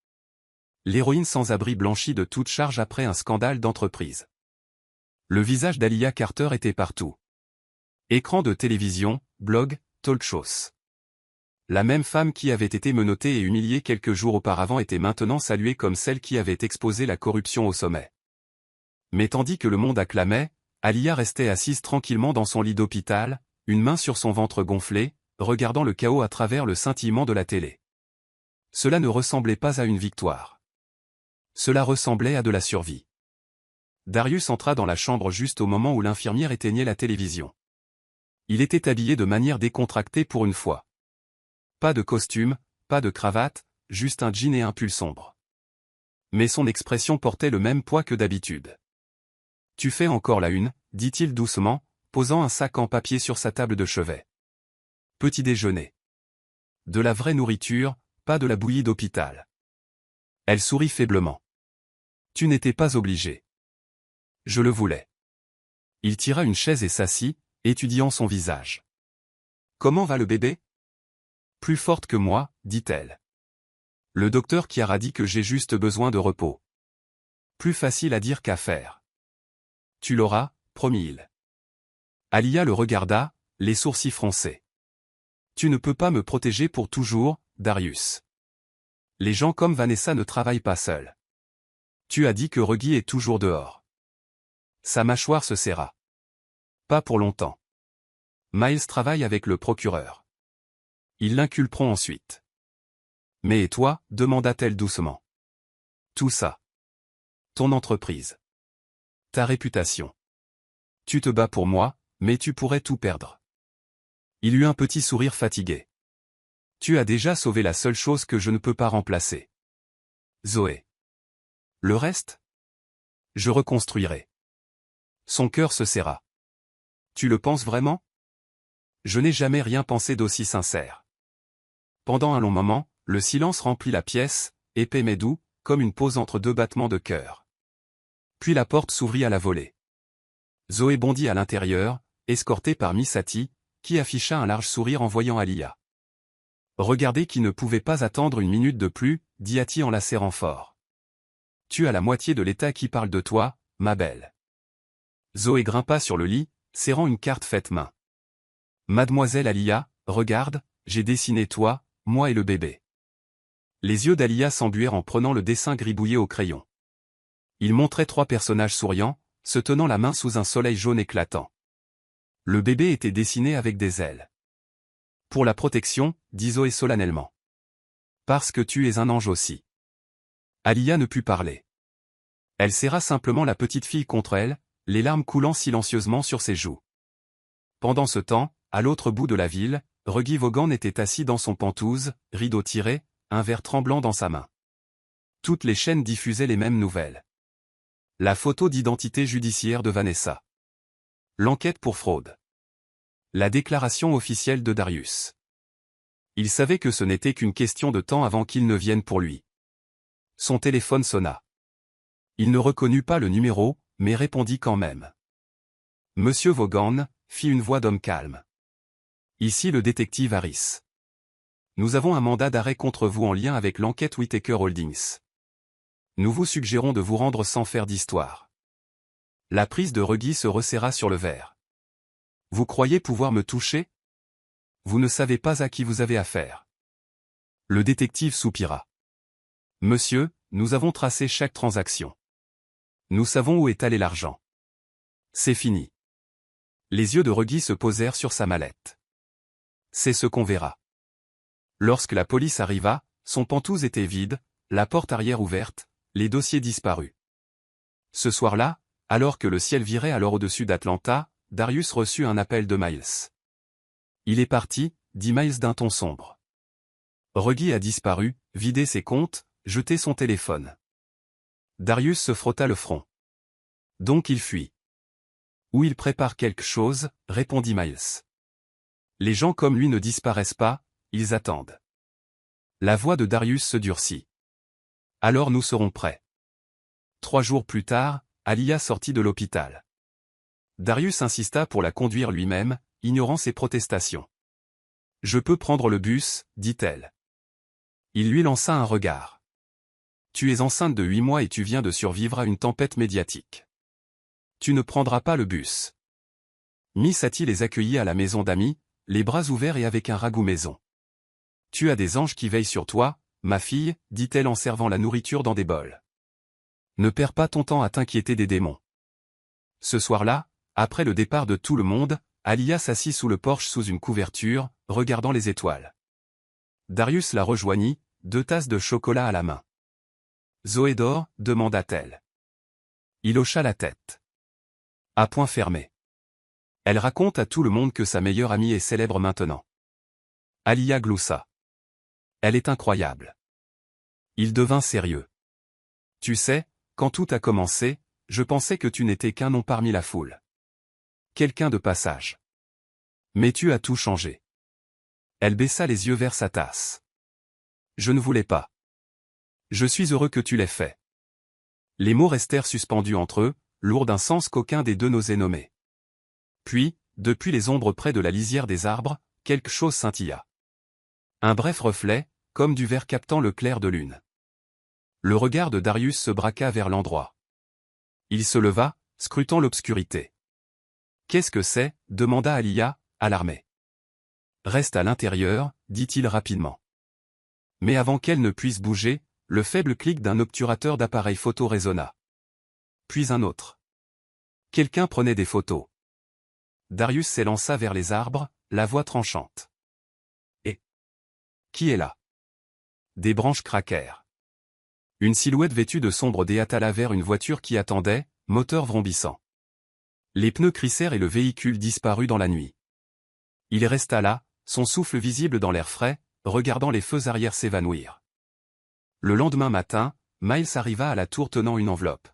S1: L'héroïne sans abri blanchie de toute charge après un scandale d'entreprise. Le visage d'Alia Carter était partout. Écran de télévision, blog, talk shows. La même femme qui avait été menottée et humiliée quelques jours auparavant était maintenant saluée comme celle qui avait exposé la corruption au sommet. Mais tandis que le monde acclamait, Alia restait assise tranquillement dans son lit d'hôpital, une main sur son ventre gonflé, regardant le chaos à travers le scintillement de la télé. Cela ne ressemblait pas à une victoire. Cela ressemblait à de la survie. Darius entra dans la chambre juste au moment où l'infirmière éteignait la télévision. Il était habillé de manière décontractée pour une fois. Pas de costume, pas de cravate, juste un jean et un pull sombre. Mais son expression portait le même poids que d'habitude. « Tu fais encore la une », dit-il doucement, posant un sac en papier sur sa table de chevet. Petit déjeuner. De la vraie nourriture, pas de la bouillie d'hôpital. Elle sourit faiblement. Tu n'étais pas obligé. Je le voulais. Il tira une chaise et s'assit, étudiant son visage. Comment va le bébé? Plus forte que moi, dit-elle. Le docteur Chiara dit que j'ai juste besoin de repos. Plus facile à dire qu'à faire. Tu l'auras, promit-il. Alia le regarda, les sourcils froncés. Tu ne peux pas me protéger pour toujours, Darius. Les gens comme Vanessa ne travaillent pas seuls. Tu as dit que Reggie est toujours dehors. Sa mâchoire se serra. Pas pour longtemps. Miles travaille avec le procureur. Ils l'inculperont ensuite. Mais et toi, demanda-t-elle doucement. Tout ça. Ton entreprise. Ta réputation. Tu te bats pour moi, mais tu pourrais tout perdre. Il eut un petit sourire fatigué. Tu as déjà sauvé la seule chose que je ne peux pas remplacer. Zoé. Le reste? Je reconstruirai. Son cœur se serra. Tu le penses vraiment? Je n'ai jamais rien pensé d'aussi sincère. Pendant un long moment, le silence remplit la pièce, épais mais doux, comme une pause entre deux battements de cœur. Puis la porte s'ouvrit à la volée. Zoé bondit à l'intérieur, escortée par Misati, qui afficha un large sourire en voyant Alia. Regardez qui ne pouvait pas attendre une minute de plus, dit Hattie en la serrant fort. Tu as la moitié de l'État qui parle de toi, ma belle. Zoé grimpa sur le lit, serrant une carte faite main. Mademoiselle Alia, regarde, j'ai dessiné toi, moi et le bébé. Les yeux d'Alia s'embuèrent en prenant le dessin gribouillé au crayon. Il montrait 3 personnages souriants, se tenant la main sous un soleil jaune éclatant. Le bébé était dessiné avec des ailes. Pour la protection, dit Zoé solennellement. Parce que tu es un ange aussi. Alia ne put parler. Elle serra simplement la petite fille contre elle, les larmes coulant silencieusement sur ses joues. Pendant ce temps, à l'autre bout de la ville, Reggie Vaughan était assis dans son pentouse, rideau tiré, un verre tremblant dans sa main. Toutes les chaînes diffusaient les mêmes nouvelles. La photo d'identité judiciaire de Vanessa. L'enquête pour fraude. La déclaration officielle de Darius. Il savait que ce n'était qu'une question de temps avant qu'il ne vienne pour lui. Son téléphone sonna. Il ne reconnut pas le numéro, mais répondit quand même. Monsieur Vaughan, fit une voix d'homme calme. Ici le détective Harris. Nous avons un mandat d'arrêt contre vous en lien avec l'enquête Whittaker Holdings. Nous vous suggérons de vous rendre sans faire d'histoire. La prise de Reggie se resserra sur le verre. Vous croyez pouvoir me toucher? Vous ne savez pas à qui vous avez affaire. Le détective soupira. Monsieur, nous avons tracé chaque transaction. Nous savons où est allé l'argent. C'est fini. Les yeux de Reggie se posèrent sur sa mallette. C'est ce qu'on verra. Lorsque la police arriva, son pantouse était vide, la porte arrière ouverte, les dossiers disparus. Ce soir-là, alors que le ciel virait alors au-dessus d'Atlanta, Darius reçut un appel de Miles. Il est parti, dit Miles d'un ton sombre. Reggie a disparu, vidé ses comptes, jeté son téléphone. Darius se frotta le front. Donc il fuit. Ou il prépare quelque chose, répondit Miles. Les gens comme lui ne disparaissent pas, ils attendent. La voix de Darius se durcit. Alors nous serons prêts. 3 jours plus tard, Alia sortit de l'hôpital. Darius insista pour la conduire lui-même, ignorant ses protestations. « Je peux prendre le bus, dit-elle. Il lui lança un regard. « Tu es enceinte de 8 mois et tu viens de survivre à une tempête médiatique. Tu ne prendras pas le bus. » Miss Hattie les accueillit à la maison d'amis, les bras ouverts et avec un ragoût maison. « Tu as des anges qui veillent sur toi, ma fille, dit-elle en servant la nourriture dans des bols. Ne perds pas ton temps à t'inquiéter des démons. » Ce soir-là, après le départ de tout le monde, Alia s'assit sous le porche sous une couverture, regardant les étoiles. Darius la rejoignit, 2 tasses de chocolat à la main. « Zoé dort ?» demanda-t-elle. Il hocha la tête. À point fermé. Elle raconte à tout le monde que sa meilleure amie est célèbre maintenant. Alia gloussa. Elle est incroyable. Il devint sérieux. Tu sais, quand tout a commencé, je pensais que tu n'étais qu'un nom parmi la foule. Quelqu'un de passage. Mais tu as tout changé. Elle baissa les yeux vers sa tasse. Je ne voulais pas. Je suis heureux que tu l'aies fait. Les mots restèrent suspendus entre eux, lourds d'un sens qu'aucun des deux n'osait nommer. Puis, depuis les ombres près de la lisière des arbres, quelque chose scintilla. Un bref reflet, comme du verre captant le clair de lune. Le regard de Darius se braqua vers l'endroit. Il se leva, scrutant l'obscurité. « Qu'est-ce que c'est ?» demanda Alia, alarmée. « Reste à l'intérieur, dit-il rapidement. » Mais avant qu'elle ne puisse bouger, le faible clic d'un obturateur d'appareil photo résonna. Puis un autre. Quelqu'un prenait des photos. Darius s'élança vers les arbres, la voix tranchante. « Et qui est là ?» Des branches craquèrent. Une silhouette vêtue de sombre déatala vers une voiture qui attendait, moteur vrombissant. Les pneus crissèrent et le véhicule disparut dans la nuit. Il resta là, son souffle visible dans l'air frais, regardant les feux arrière s'évanouir. Le lendemain matin, Miles arriva à la tour tenant une enveloppe.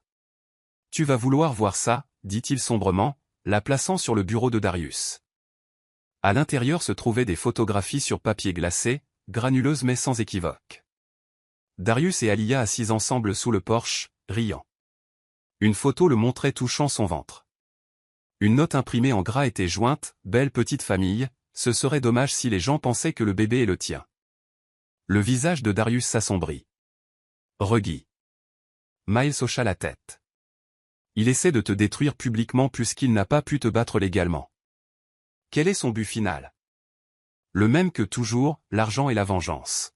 S1: « Tu vas vouloir voir ça » dit-il sombrement, la plaçant sur le bureau de Darius. À l'intérieur se trouvaient des photographies sur papier glacé, granuleuses mais sans équivoque. Darius et Alia assis ensemble sous le porche, riant. Une photo le montrait touchant son ventre. Une note imprimée en gras était jointe, « Belle petite famille, ce serait dommage si les gens pensaient que le bébé est le tien. » Le visage de Darius s'assombrit. Reggie. Miles hocha la tête. Il essaie de te détruire publiquement puisqu'il n'a pas pu te battre légalement. Quel est son but final? Le même que toujours, l'argent et la vengeance.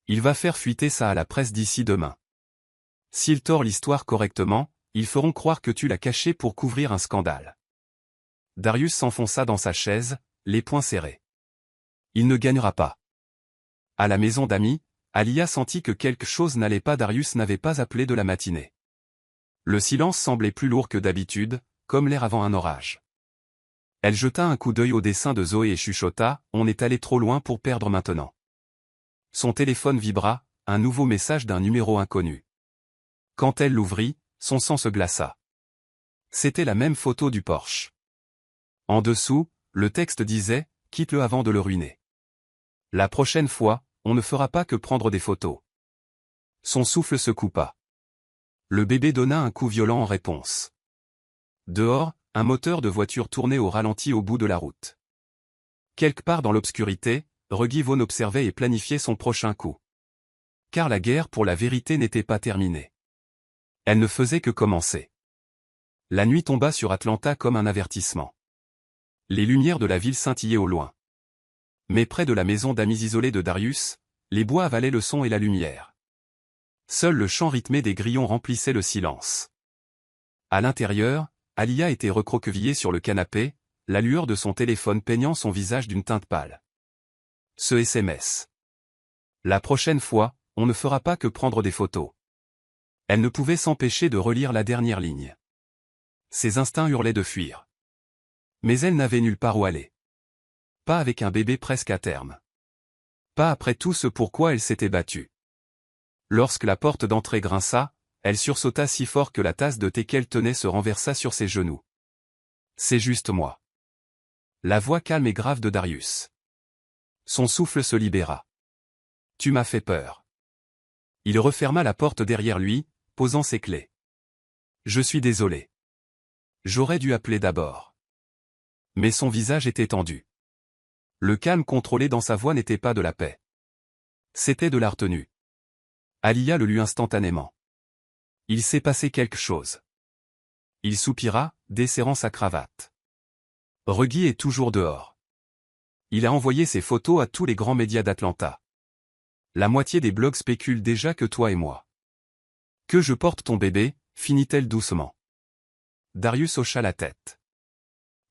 S1: Il va faire fuiter ça à la presse d'ici demain. S'il tord l'histoire correctement, ils feront croire que tu l'as caché pour couvrir un scandale. Darius s'enfonça dans sa chaise, les poings serrés. Il ne gagnera pas. À la maison d'amis, Alia sentit que quelque chose n'allait pas. Darius n'avait pas appelé de la matinée. Le silence semblait plus lourd que d'habitude, comme l'air avant un orage. Elle jeta un coup d'œil au dessin de Zoé et chuchota, « On est allé trop loin pour perdre maintenant. » Son téléphone vibra, un nouveau message d'un numéro inconnu. Quand elle l'ouvrit, son sang se glaça. C'était la même photo du Porsche. En dessous, le texte disait « Quitte-le avant de le ruiner. La prochaine fois, on ne fera pas que prendre des photos. » Son souffle se coupa. Le bébé donna un coup violent en réponse. Dehors, un moteur de voiture tournait au ralenti au bout de la route. Quelque part dans l'obscurité, Reggie Vaughn observait et planifiait son prochain coup. Car la guerre pour la vérité n'était pas terminée. Elle ne faisait que commencer. La nuit tomba sur Atlanta comme un avertissement. Les lumières de la ville scintillaient au loin. Mais près de la maison d'amis isolée de Darius, les bois avalaient le son et la lumière. Seul le chant rythmé des grillons remplissait le silence. À l'intérieur, Alia était recroquevillée sur le canapé, la lueur de son téléphone peignant son visage d'une teinte pâle. Ce SMS. La prochaine fois, on ne fera pas que prendre des photos. Elle ne pouvait s'empêcher de relire la dernière ligne. Ses instincts hurlaient de fuir. Mais elle n'avait nulle part où aller. Pas avec un bébé presque à terme. Pas après tout ce pourquoi elle s'était battue. Lorsque la porte d'entrée grinça, elle sursauta si fort que la tasse de thé qu'elle tenait se renversa sur ses genoux. C'est juste moi. La voix calme et grave de Darius. Son souffle se libéra. Tu m'as fait peur. Il referma la porte derrière lui, posant ses clés. Je suis désolé. J'aurais dû appeler d'abord. Mais son visage était tendu. Le calme contrôlé dans sa voix n'était pas de la paix. C'était de la retenue. Alia le lut instantanément. Il s'est passé quelque chose. Il soupira, desserrant sa cravate. Reggie est toujours dehors. Il a envoyé ses photos à tous les grands médias d'Atlanta. La moitié des blogs spéculent déjà que toi et moi. Que je porte ton bébé, finit-elle doucement. Darius hocha la tête.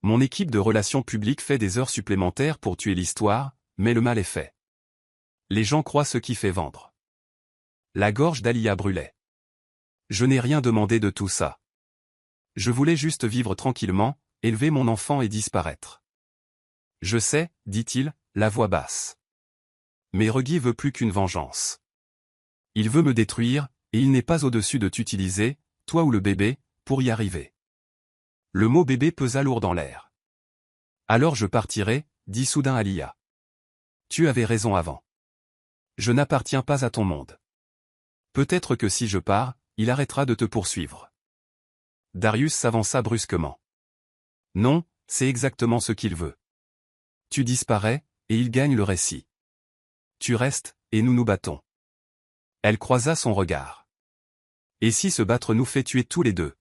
S1: Mon équipe de relations publiques fait des heures supplémentaires pour tuer l'histoire, mais le mal est fait. Les gens croient ce qui fait vendre. La gorge d'Alia brûlait. Je n'ai rien demandé de tout ça. Je voulais juste vivre tranquillement, élever mon enfant et disparaître. Je sais, dit-il, la voix basse. Mais Reggie veut plus qu'une vengeance. Il veut me détruire, et il n'est pas au-dessus de t'utiliser, toi ou le bébé, pour y arriver. Le mot bébé pesa lourd dans l'air. Alors je partirai, dit soudain Alia. Tu avais raison avant. Je n'appartiens pas à ton monde. Peut-être que si je pars, il arrêtera de te poursuivre. Darius s'avança brusquement. Non, c'est exactement ce qu'il veut. Tu disparais, et il gagne le récit. Tu restes, et nous nous battons. Elle croisa son regard. Et si se battre nous fait tuer tous les deux?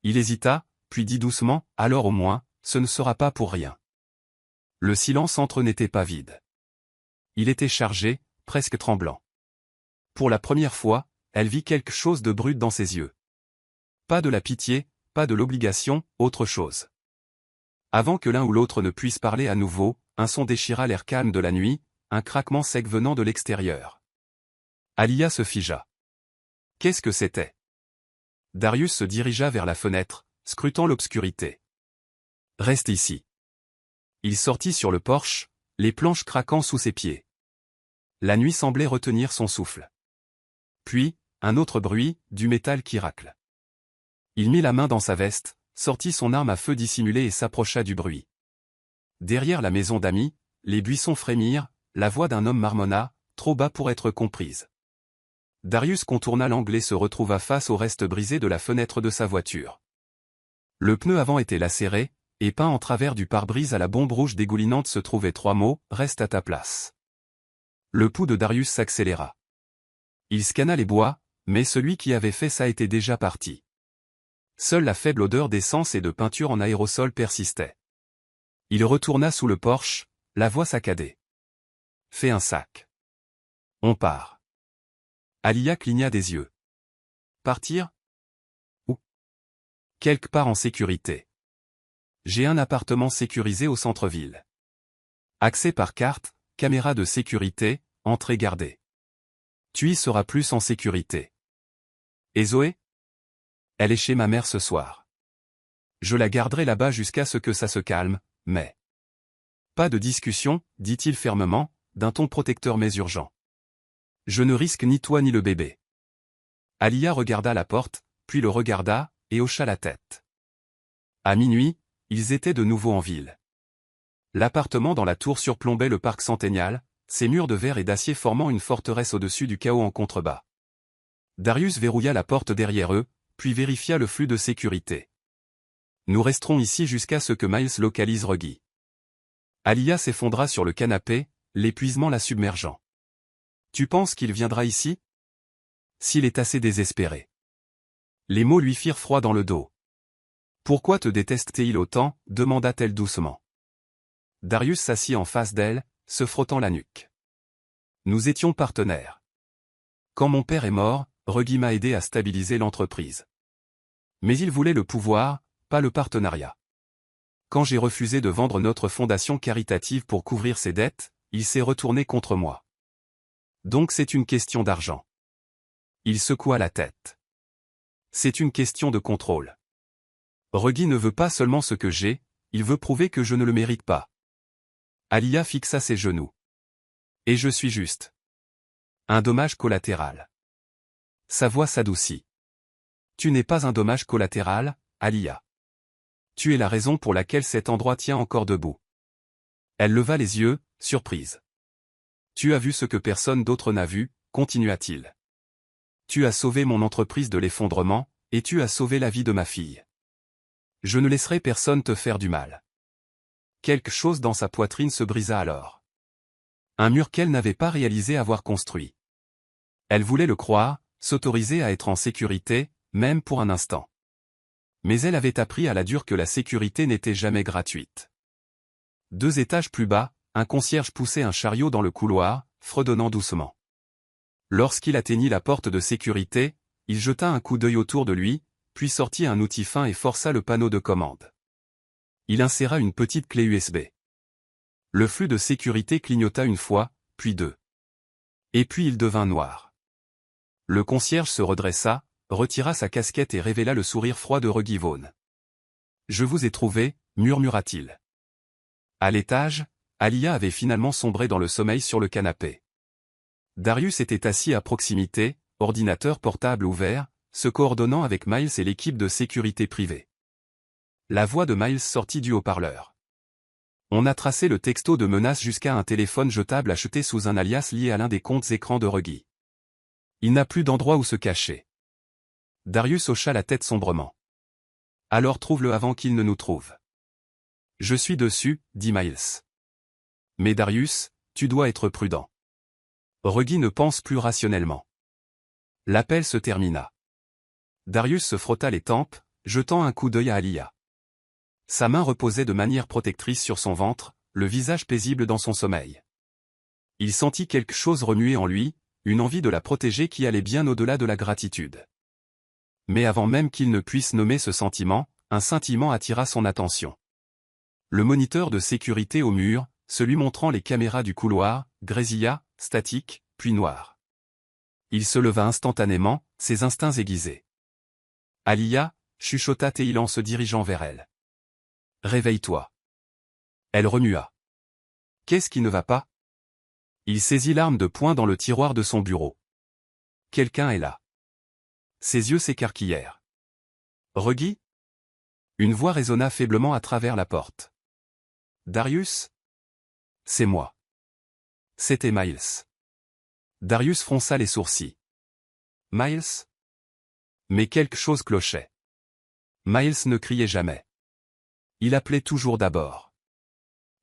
S1: Il hésita, puis dit doucement, alors au moins, ce ne sera pas pour rien. Le silence entre eux n'était pas vide. Il était chargé, presque tremblant. Pour la première fois, elle vit quelque chose de brut dans ses yeux. Pas de la pitié, pas de l'obligation, autre chose. Avant que l'un ou l'autre ne puisse parler à nouveau, un son déchira l'air calme de la nuit, un craquement sec venant de l'extérieur. Alia se figea. Qu'est-ce que c'était? Darius se dirigea vers la fenêtre, scrutant l'obscurité. Reste ici. Il sortit sur le porche, les planches craquant sous ses pieds. La nuit semblait retenir son souffle. Puis, un autre bruit, du métal qui racle. Il mit la main dans sa veste, sortit son arme à feu dissimulée et s'approcha du bruit. Derrière la maison d'amis, les buissons frémirent, la voix d'un homme marmonna, trop bas pour être comprise. Darius contourna l'angle et se retrouva face au reste brisé de la fenêtre de sa voiture. Le pneu avant était lacéré, et peint en travers du pare-brise à la bombe rouge dégoulinante se trouvaient 3 mots, « Reste à ta place ». Le pouls de Darius s'accéléra. Il scanna les bois, mais celui qui avait fait ça était déjà parti. Seule la faible odeur d'essence et de peinture en aérosol persistait. Il retourna sous le porche, la voix saccadée. Fais un sac. On part. Alia cligna des yeux. Partir? Où? Quelque part en sécurité. J'ai un appartement sécurisé au centre-ville. Accès par carte, caméra de sécurité, entrée gardée. Tu y seras plus en sécurité. Et Zoé? Elle est chez ma mère ce soir. Je la garderai là-bas jusqu'à ce que ça se calme, mais... Pas de discussion, dit-il fermement, d'un ton protecteur mais urgent. Je ne risque ni toi ni le bébé. Alia regarda la porte, puis le regarda, et hocha la tête. À minuit, ils étaient de nouveau en ville. L'appartement dans la tour surplombait le parc centennial, ses murs de verre et d'acier formant une forteresse au-dessus du chaos en contrebas. Darius verrouilla la porte derrière eux, puis vérifia le flux de sécurité. Nous resterons ici jusqu'à ce que Miles localise Reggie. Alia s'effondra sur le canapé, l'épuisement la submergeant. Tu penses qu'il viendra ici? S'il est assez désespéré. Les mots lui firent froid dans le dos. Pourquoi te déteste-t-il autant? Demanda-t-elle doucement. Darius s'assit en face d'elle, se frottant la nuque. Nous étions partenaires. Quand mon père est mort, Reggie m'a aidé à stabiliser l'entreprise. Mais il voulait le pouvoir, pas le partenariat. Quand j'ai refusé de vendre notre fondation caritative pour couvrir ses dettes, il s'est retourné contre moi. Donc c'est une question d'argent. Il secoua la tête. C'est une question de contrôle. Reggie ne veut pas seulement ce que j'ai, il veut prouver que je ne le mérite pas. Alia fixa ses genoux. Et je suis juste. Un dommage collatéral. Sa voix s'adoucit. Tu n'es pas un dommage collatéral, Alia. Tu es la raison pour laquelle cet endroit tient encore debout. Elle leva les yeux, surprise. Tu as vu ce que personne d'autre n'a vu, continua-t-il. Tu as sauvé mon entreprise de l'effondrement, et tu as sauvé la vie de ma fille. Je ne laisserai personne te faire du mal. Quelque chose dans sa poitrine se brisa alors. Un mur qu'elle n'avait pas réalisé avoir construit. Elle voulait le croire, s'autoriser à être en sécurité, même pour un instant. Mais elle avait appris à la dure que la sécurité n'était jamais gratuite. 2 étages plus bas, un concierge poussait un chariot dans le couloir, fredonnant doucement. Lorsqu'il atteignit la porte de sécurité, il jeta un coup d'œil autour de lui, puis sortit un outil fin et força le panneau de commande. Il inséra une petite clé USB. Le flux de sécurité clignota une fois, puis 2. Et puis il devint noir. Le concierge se redressa, retira sa casquette et révéla le sourire froid de Reggie Vaughn. « Je vous ai trouvé », murmura-t-il. À l'étage, Alia avait finalement sombré dans le sommeil sur le canapé. Darius était assis à proximité, ordinateur portable ouvert, se coordonnant avec Miles et l'équipe de sécurité privée. La voix de Miles sortit du haut-parleur. On a tracé le texto de menace jusqu'à un téléphone jetable acheté sous un alias lié à l'un des comptes écrans de Reggie. Il n'a plus d'endroit où se cacher. Darius hocha la tête sombrement. Alors trouve-le avant qu'il ne nous trouve. Je suis dessus, dit Miles. Mais Darius, tu dois être prudent. Reggie ne pense plus rationnellement. L'appel se termina. Darius se frotta les tempes, jetant un coup d'œil à Alia. Sa main reposait de manière protectrice sur son ventre, le visage paisible dans son sommeil. Il sentit quelque chose remuer en lui, une envie de la protéger qui allait bien au-delà de la gratitude. Mais avant même qu'il ne puisse nommer ce sentiment, un scintillement attira son attention. Le moniteur de sécurité au mur, celui montrant les caméras du couloir, grésilla, statique, puis noir. Il se leva instantanément, ses instincts aiguisés. « Alia » chuchota-t-il en se dirigeant vers elle. « Réveille-toi. » Elle remua. « Qu'est-ce qui ne va pas ?» Il saisit l'arme de poing dans le tiroir de son bureau. « Quelqu'un est là. » Ses yeux s'écarquillèrent. « Reggie ?» Une voix résonna faiblement à travers la porte. « Darius ?» ?»« C'est moi. » C'était Miles. Darius fronça les sourcils. « Miles ?» Mais quelque chose clochait. Miles ne criait jamais. Il appelait toujours d'abord.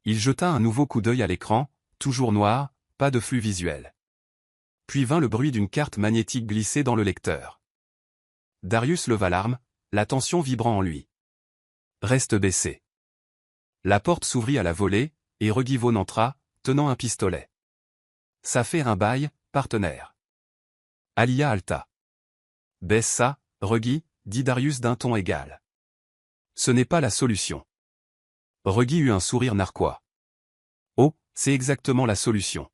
S1: Il jeta un nouveau coup d'œil à l'écran, toujours noir, pas de flux visuel. Puis vint le bruit d'une carte magnétique glissée dans le lecteur. Darius leva l'arme, la tension vibrant en lui. « Reste baissé. » La porte s'ouvrit à la volée, et Reggie Vaughn entra, tenant un pistolet. « Ça fait un bail, partenaire. » Alia halta. « Baisse ça, Reggie, » dit Darius d'un ton égal. « Ce n'est pas la solution. » Reggie eut un sourire narquois. « Oh, c'est exactement la solution.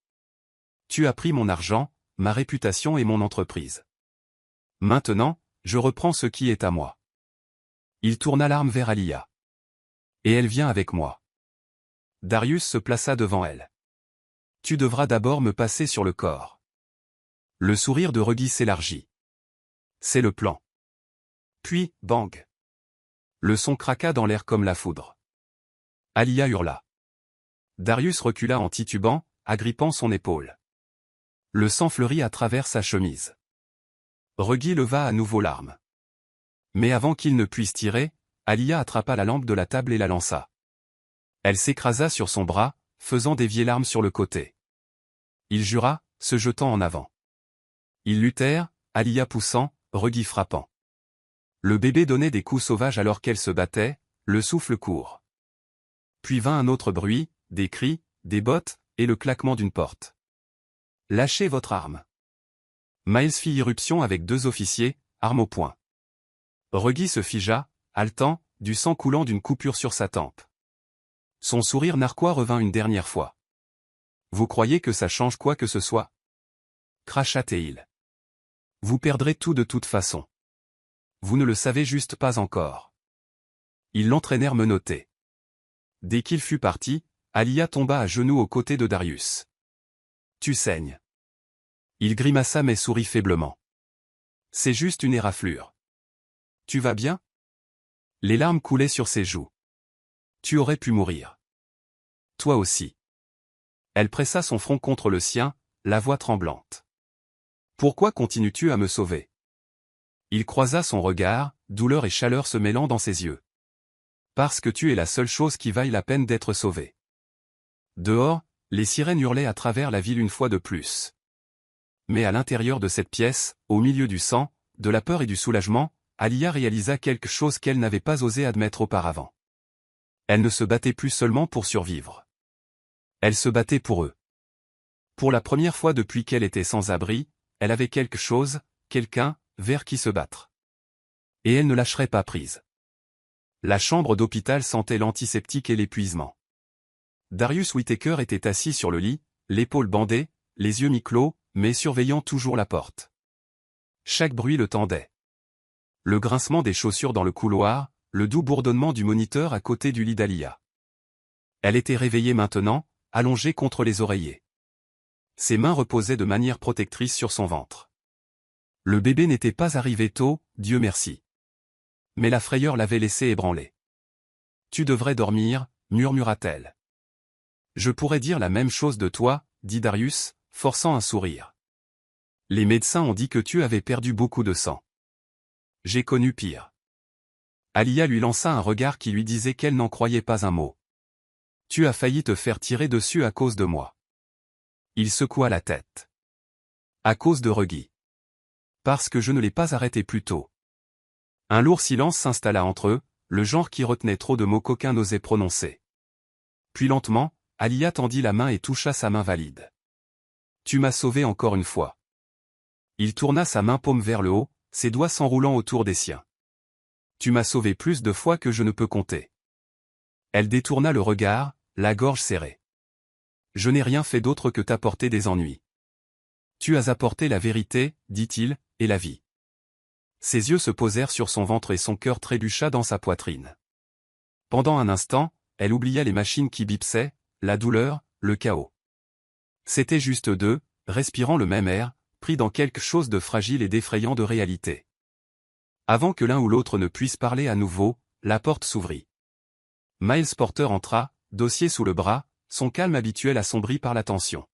S1: Tu as pris mon argent, ma réputation et mon entreprise. Maintenant, je reprends ce qui est à moi. » Il tourna l'arme vers Alia. « Et elle vient avec moi. » Darius se plaça devant elle. « Tu devras d'abord me passer sur le corps. » Le sourire de Reggie s'élargit. « C'est le plan. » Puis, bang. Le son craqua dans l'air comme la foudre. Alia hurla. Darius recula en titubant, agrippant son épaule. Le sang fleurit à travers sa chemise. Reggie leva à nouveau l'arme. Mais avant qu'il ne puisse tirer, Alia attrapa la lampe de la table et la lança. Elle s'écrasa sur son bras, faisant dévier l'arme sur le côté. Il jura, se jetant en avant. Ils luttèrent, Alia poussant, Reggie frappant. Le bébé donnait des coups sauvages alors qu'elle se battait, le souffle court. Puis vint un autre bruit, des cris, des bottes, et le claquement d'une porte. « Lâchez votre arme. » Miles fit irruption avec 2 officiers, arme au poing. Reggie se figea, haletant, du sang coulant d'une coupure sur sa tempe. Son sourire narquois revint une dernière fois. Vous croyez que ça change quoi que ce soit? Cracha-t-il. Vous perdrez tout de toute façon. Vous ne le savez juste pas encore. Ils l'entraînèrent menotté. Dès qu'il fut parti, Alia tomba à genoux aux côtés de Darius. Tu saignes. Il grimaça mais sourit faiblement. C'est juste une éraflure. Tu vas bien? Les larmes coulaient sur ses joues. Tu aurais pu mourir. Toi aussi. Elle pressa son front contre le sien, la voix tremblante. Pourquoi continues-tu à me sauver? Il croisa son regard, douleur et chaleur se mêlant dans ses yeux. Parce que tu es la seule chose qui vaille la peine d'être sauvée. Dehors, les sirènes hurlaient à travers la ville une fois de plus. Mais à l'intérieur de cette pièce, au milieu du sang, de la peur et du soulagement, Alia réalisa quelque chose qu'elle n'avait pas osé admettre auparavant. Elle ne se battait plus seulement pour survivre. Elle se battait pour eux. Pour la première fois depuis qu'elle était sans abri, elle avait quelque chose, quelqu'un, vers qui se battre. Et elle ne lâcherait pas prise. La chambre d'hôpital sentait l'antiseptique et l'épuisement. Darius Whittaker était assis sur le lit, l'épaule bandée, les yeux mi-clos, mais surveillant toujours la porte. Chaque bruit le tendait. Le grincement des chaussures dans le couloir, le doux bourdonnement du moniteur à côté du lit d'Alia. Elle était réveillée maintenant, allongée contre les oreillers. Ses mains reposaient de manière protectrice sur son ventre. Le bébé n'était pas arrivé tôt, Dieu merci. Mais la frayeur l'avait laissé ébranlée. Tu devrais dormir, murmura-t-elle. Je pourrais dire la même chose de toi, dit Darius, forçant un sourire. Les médecins ont dit que tu avais perdu beaucoup de sang. J'ai connu pire. Alia lui lança un regard qui lui disait qu'elle n'en croyait pas un mot. Tu as failli te faire tirer dessus à cause de moi. Il secoua la tête. À cause de Reggie. Parce que je ne l'ai pas arrêté plus tôt. Un lourd silence s'installa entre eux, le genre qui retenait trop de mots qu'aucun n'osait prononcer. Puis lentement, Alia tendit la main et toucha sa main valide. Tu m'as sauvé encore une fois. Il tourna sa main paume vers le haut, ses doigts s'enroulant autour des siens. Tu m'as sauvé plus de fois que je ne peux compter. Elle détourna le regard, la gorge serrée. Je n'ai rien fait d'autre que t'apporter des ennuis. Tu as apporté la vérité, dit-il, et la vie. Ses yeux se posèrent sur son ventre et son cœur trébucha dans sa poitrine. Pendant un instant, elle oublia les machines qui bipsaient, la douleur, le chaos. C'était juste deux, respirant le même air, pris dans quelque chose de fragile et d'effrayant de réalité. Avant que l'un ou l'autre ne puisse parler à nouveau, la porte s'ouvrit. Miles Porter entra, dossier sous le bras, son calme habituel assombri par la tension.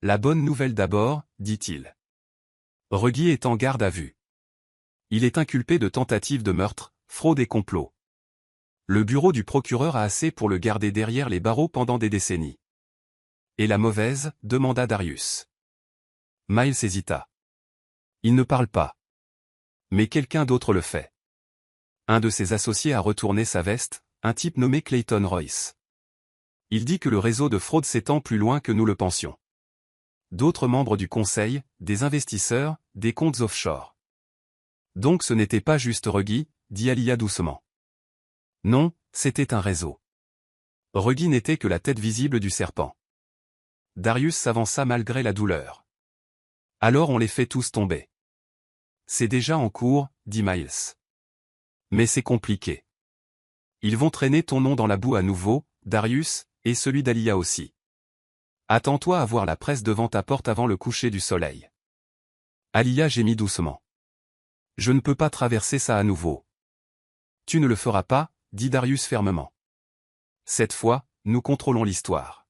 S1: La bonne nouvelle d'abord, dit-il. Reggie est en garde à vue. Il est inculpé de tentative de meurtre, fraude et complot. Le bureau du procureur a assez pour le garder derrière les barreaux pendant des décennies. Et la mauvaise, demanda Darius. Miles hésita. Il ne parle pas. Mais quelqu'un d'autre le fait. Un de ses associés a retourné sa veste, un type nommé Clayton Royce. Il dit que le réseau de fraude s'étend plus loin que nous le pensions. D'autres membres du conseil, des investisseurs, des comptes offshore. Donc ce n'était pas juste Reggie, dit Alia doucement. Non, c'était un réseau. Reggie n'était que la tête visible du serpent. Darius s'avança malgré la douleur. Alors on les fait tous tomber. C'est déjà en cours, dit Miles. Mais c'est compliqué. Ils vont traîner ton nom dans la boue à nouveau, Darius, et celui d'Alia aussi. Attends-toi à voir la presse devant ta porte avant le coucher du soleil. Alia gémit doucement. Je ne peux pas traverser ça à nouveau. Tu ne le feras pas, dit Darius fermement. Cette fois, nous contrôlons l'histoire.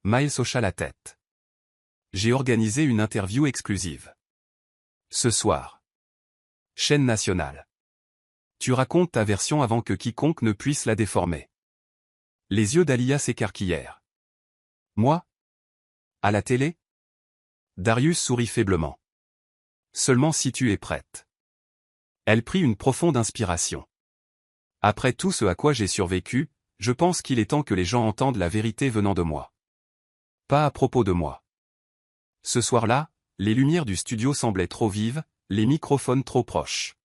S1: Miles hocha la tête. J'ai organisé une interview exclusive. Ce soir. Chaîne nationale. Tu racontes ta version avant que quiconque ne puisse la déformer. Les yeux d'Alia s'écarquillèrent. Moi? À la télé? Darius sourit faiblement. Seulement si tu es prête. Elle prit une profonde inspiration. Après tout ce à quoi j'ai survécu, je pense qu'il est temps que les gens entendent la vérité venant de moi. Pas à propos de moi. Ce soir-là, les lumières du studio semblaient trop vives, les microphones trop proches.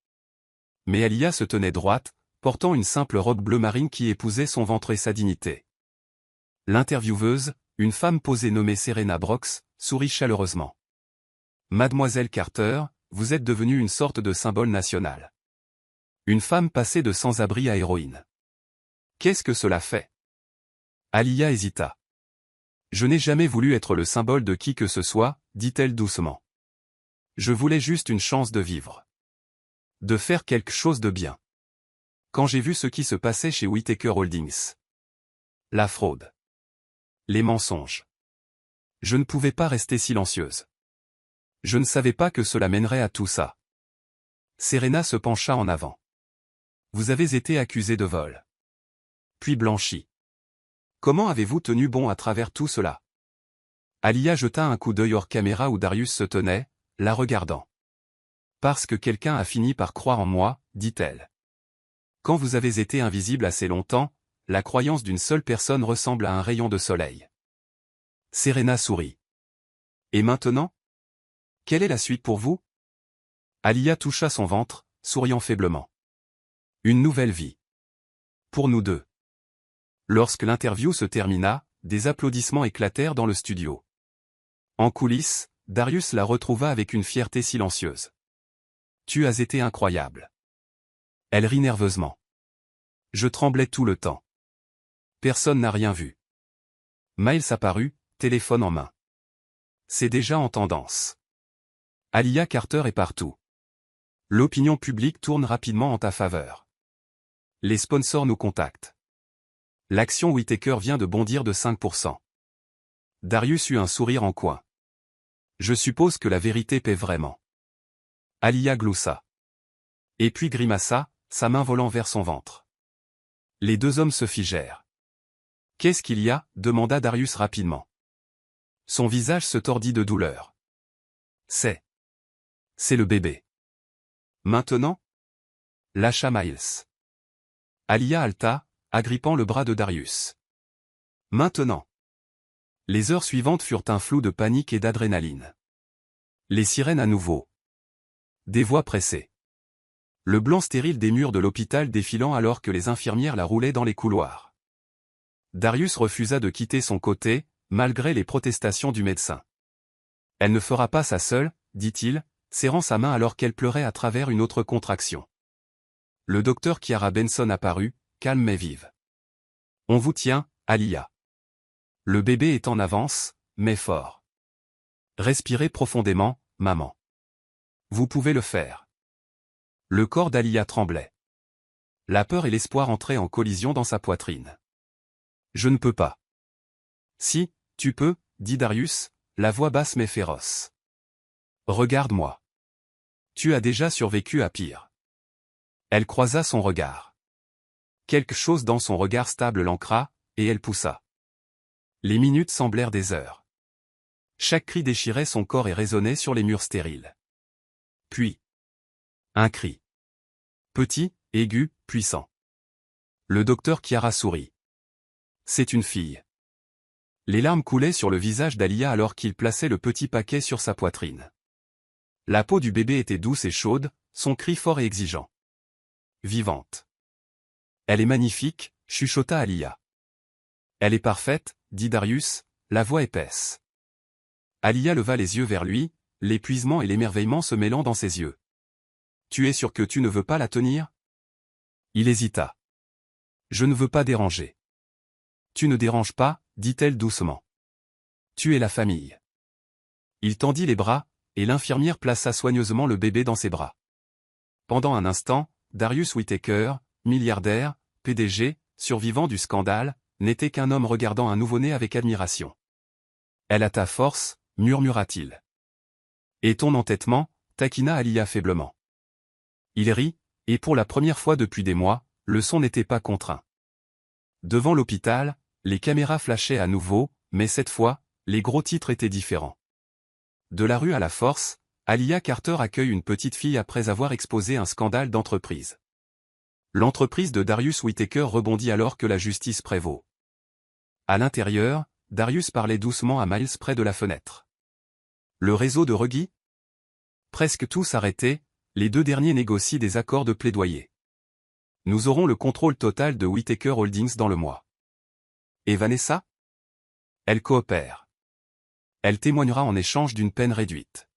S1: Mais Alia se tenait droite, portant une simple robe bleu marine qui épousait son ventre et sa dignité. L'intervieweuse, une femme posée nommée Serena Brox, sourit chaleureusement. Mademoiselle Carter, vous êtes devenue une sorte de symbole national. Une femme passée de sans-abri à héroïne. Qu'est-ce que cela fait? Alia hésita. Je n'ai jamais voulu être le symbole de qui que ce soit, dit-elle doucement. Je voulais juste une chance de vivre. De faire quelque chose de bien. Quand j'ai vu ce qui se passait chez Whittaker Holdings. La fraude. Les mensonges. Je ne pouvais pas rester silencieuse. Je ne savais pas que cela mènerait à tout ça. Serena se pencha en avant. Vous avez été accusé de vol. Puis blanchi. Comment avez-vous tenu bon à travers tout cela? Alia jeta un coup d'œil hors caméra où Darius se tenait, la regardant. Parce que quelqu'un a fini par croire en moi, dit-elle. Quand vous avez été invisible assez longtemps, la croyance d'une seule personne ressemble à un rayon de soleil. Serena sourit. Et maintenant? Quelle est la suite pour vous? Alia toucha son ventre, souriant faiblement. Une nouvelle vie. Pour nous deux. Lorsque l'interview se termina, des applaudissements éclatèrent dans le studio. En coulisses, Darius la retrouva avec une fierté silencieuse. Tu as été incroyable. Elle rit nerveusement. Je tremblais tout le temps. Personne n'a rien vu. Miles apparut, téléphone en main. C'est déjà en tendance. Alia Carter est partout. L'opinion publique tourne rapidement en ta faveur. Les sponsors nous contactent. L'action Whittaker vient de bondir de 5%. Darius eut un sourire en coin. Je suppose que la vérité paie vraiment. Alia gloussa. Et puis grimaça, sa main volant vers son ventre. Les deux hommes se figèrent. Qu'est-ce qu'il y a? Demanda Darius rapidement. Son visage se tordit de douleur. C'est le bébé. Maintenant? Lâcha Miles. Alia halta, agrippant le bras de Darius. Maintenant. Les heures suivantes furent un flou de panique et d'adrénaline. Les sirènes à nouveau. Des voix pressées. Le blanc stérile des murs de l'hôpital défilant alors que les infirmières la roulaient dans les couloirs. Darius refusa de quitter son côté, malgré les protestations du médecin. Elle ne fera pas ça seule, dit-il, serrant sa main alors qu'elle pleurait à travers une autre contraction. Le docteur Kiara Benson apparut, calme mais vive. On vous tient, Alia. Le bébé est en avance, mais fort. Respirez profondément, maman. Vous pouvez le faire. Le corps d'Alia tremblait. La peur et l'espoir entraient en collision dans sa poitrine. Je ne peux pas. Si, tu peux, dit Darius, la voix basse mais féroce. Regarde-moi. Tu as déjà survécu à pire. Elle croisa son regard. Quelque chose dans son regard stable l'ancra, et elle poussa. Les minutes semblèrent des heures. Chaque cri déchirait son corps et résonnait sur les murs stériles. Puis, un cri. Petit, aigu, puissant. Le docteur Kiara sourit. C'est une fille. Les larmes coulaient sur le visage d'Alia alors qu'il plaçait le petit paquet sur sa poitrine. La peau du bébé était douce et chaude, son cri fort et exigeant. Vivante. Elle est magnifique, chuchota Alia. Elle est parfaite, dit Darius, la voix épaisse. Alia leva les yeux vers lui, l'épuisement et l'émerveillement se mêlant dans ses yeux. Tu es sûr que tu ne veux pas la tenir? Il hésita. Je ne veux pas déranger. Tu ne déranges pas, dit-elle doucement. Tu es la famille. Il tendit les bras, et l'infirmière plaça soigneusement le bébé dans ses bras. Pendant un instant, Darius Whittaker, milliardaire, PDG, survivant du scandale, n'était qu'un homme regardant un nouveau-né avec admiration. Elle a ta force, murmura-t-il. Et ton entêtement, taquina Alia faiblement. Il rit, et pour la première fois depuis des mois, le son n'était pas contraint. Devant l'hôpital, les caméras flashaient à nouveau, mais cette fois, les gros titres étaient différents. De la rue à la force, Alia Carter accueille une petite fille après avoir exposé un scandale d'entreprise. L'entreprise de Darius Whittaker rebondit alors que la justice prévaut. À l'intérieur, Darius parlait doucement à Miles près de la fenêtre. Le réseau de Ruggie? Presque tout s'arrêtait, les deux derniers négocient des accords de plaidoyer. Nous aurons le contrôle total de Whittaker Holdings dans le mois. Et Vanessa? Elle coopère. Elle témoignera en échange d'une peine réduite.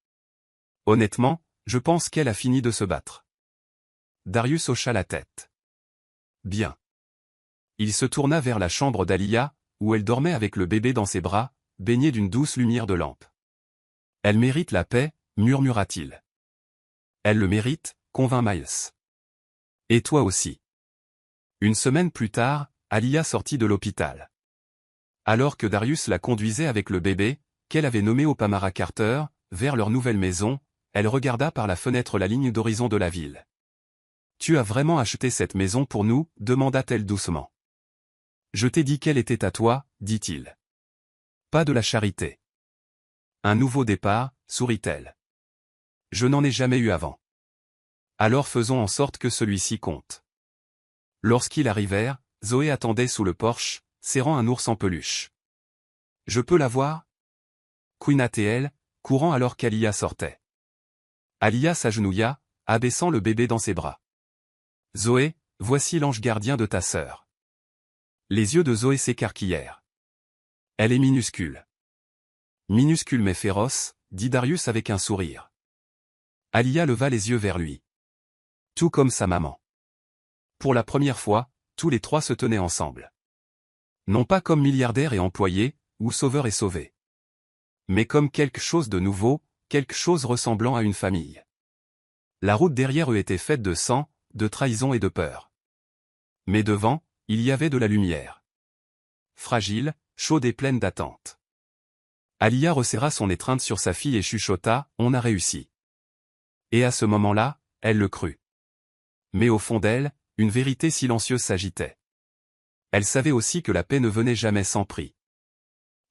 S1: Honnêtement, je pense qu'elle a fini de se battre. Darius hocha la tête. Bien. Il se tourna vers la chambre d'Alia, où elle dormait avec le bébé dans ses bras, baignée d'une douce lumière de lampe. Elle mérite la paix, murmura-t-il. Elle le mérite, convint Miles. Et toi aussi. Une semaine plus tard, Alia sortit de l'hôpital. Alors que Darius la conduisait avec le bébé, qu'elle avait nommé Opamara Carter, vers leur nouvelle maison, elle regarda par la fenêtre la ligne d'horizon de la ville. « Tu as vraiment acheté cette maison pour nous » demanda-t-elle doucement. « Je t'ai dit qu'elle était à toi » dit-il. « Pas de la charité. »« Un nouveau départ » sourit-elle. « Je n'en ai jamais eu avant. » Alors faisons en sorte que celui-ci compte. Lorsqu'ils arrivèrent, Zoé attendait sous le porche, serrant un ours en peluche. « Je peux la voir » couina-t-elle, courant alors qu'Alia sortait. Alia s'agenouilla, abaissant le bébé dans ses bras. « Zoé, voici l'ange gardien de ta sœur. » Les yeux de Zoé s'écarquillèrent. « Elle est minuscule. »« Minuscule mais féroce » dit Darius avec un sourire. Alia leva les yeux vers lui. Tout comme sa maman. Pour la première fois, tous les trois se tenaient ensemble. Non pas comme milliardaires et employés, ou sauveurs et sauvés. Mais comme quelque chose de nouveau, quelque chose ressemblant à une famille. La route derrière eux était faite de sang, de trahison et de peur. Mais devant, il y avait de la lumière. Fragile, chaude et pleine d'attente. Alia resserra son étreinte sur sa fille et chuchota, « On a réussi. » Et à ce moment-là, elle le crut. Mais au fond d'elle, une vérité silencieuse s'agitait. Elle savait aussi que la paix ne venait jamais sans prix.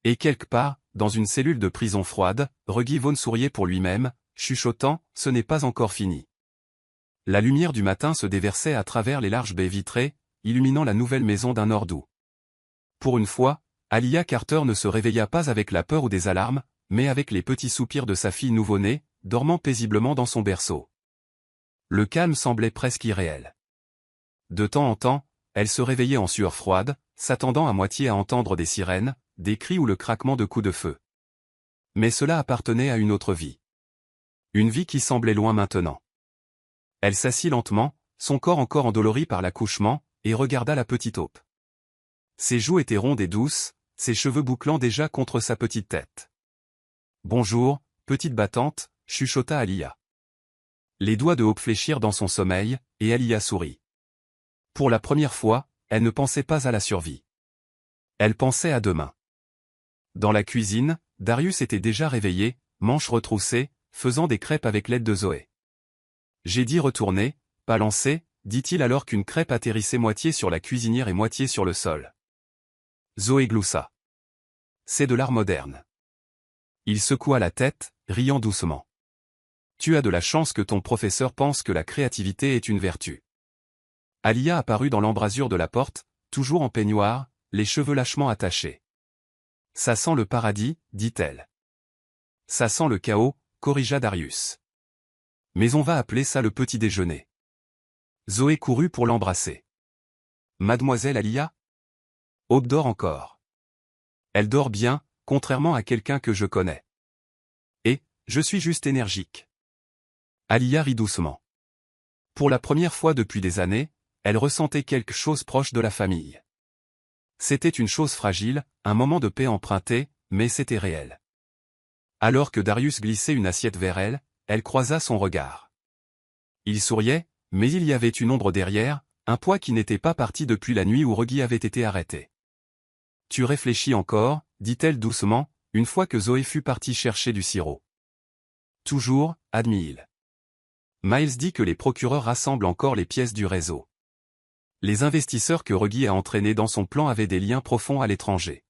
S1: Et quelque part, dans une cellule de prison froide, Reggie Vaughn souriait pour lui-même, chuchotant, « Ce n'est pas encore fini. » La lumière du matin se déversait à travers les larges baies vitrées, illuminant la nouvelle maison d'un or doux. Pour une fois, Alia Carter ne se réveilla pas avec la peur ou des alarmes, mais avec les petits soupirs de sa fille nouveau-née, dormant paisiblement dans son berceau. Le calme semblait presque irréel. De temps en temps, elle se réveillait en sueur froide, s'attendant à moitié à entendre des sirènes, des cris ou le craquement de coups de feu. Mais cela appartenait à une autre vie. Une vie qui semblait loin maintenant. Elle s'assit lentement, son corps encore endolori par l'accouchement, et regarda la petite taupe. Ses joues étaient rondes et douces, ses cheveux bouclant déjà contre sa petite tête. « Bonjour, petite battante » chuchota Alia. Les doigts de Hope fléchirent dans son sommeil, et Alia sourit. Pour la première fois, elle ne pensait pas à la survie. Elle pensait à demain. Dans la cuisine, Darius était déjà réveillé, manches retroussées, faisant des crêpes avec l'aide de Zoé. « J'ai dit retourner, pas lancer » dit-il alors qu'une crêpe atterrissait moitié sur la cuisinière et moitié sur le sol. Zoé gloussa. « C'est de l'art moderne. » Il secoua la tête, riant doucement. « Tu as de la chance que ton professeur pense que la créativité est une vertu. » Alia apparut dans l'embrasure de la porte, toujours en peignoir, les cheveux lâchement attachés. « Ça sent le paradis, dit-elle. »« Ça sent le chaos, corrigea Darius. »« Mais on va appeler ça le petit déjeuner. » Zoé courut pour l'embrasser. « Mademoiselle Alia ?» Hope dort encore. Elle dort bien, contrairement à quelqu'un que je connais. Et, je suis juste énergique. Alia rit doucement. Pour la première fois depuis des années, elle ressentait quelque chose proche de la famille. C'était une chose fragile, un moment de paix emprunté, mais c'était réel. Alors que Darius glissait une assiette vers elle, elle croisa son regard. Il souriait, mais il y avait une ombre derrière, un poids qui n'était pas parti depuis la nuit où Reggie avait été arrêté. « Tu réfléchis encore » dit-elle doucement, une fois que Zoé fut partie chercher du sirop. « Toujours » admit-il. Miles dit que les procureurs rassemblent encore les pièces du réseau. Les investisseurs que Reggie a entraînés dans son plan avaient des liens profonds à l'étranger.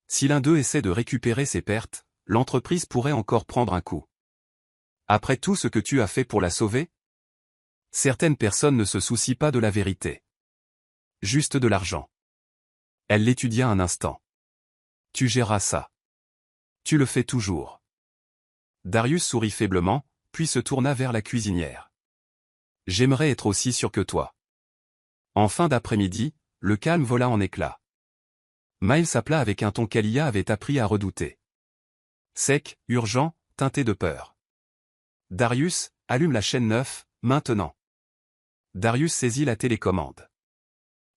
S1: Si l'un d'eux essaie de récupérer ses pertes, l'entreprise pourrait encore prendre un coup. Après tout ce que tu as fait pour la sauver? Certaines personnes ne se soucient pas de la vérité. Juste de l'argent. Elle l'étudia un instant. Tu géreras ça. Tu le fais toujours. Darius sourit faiblement, puis se tourna vers la cuisinière. J'aimerais être aussi sûr que toi. En fin d'après-midi, le calme vola en éclats. Miles appela avec un ton qu'Alia avait appris à redouter. Sec, urgent, teinté de peur. Darius, allume la chaîne 9, maintenant. Darius saisit la télécommande.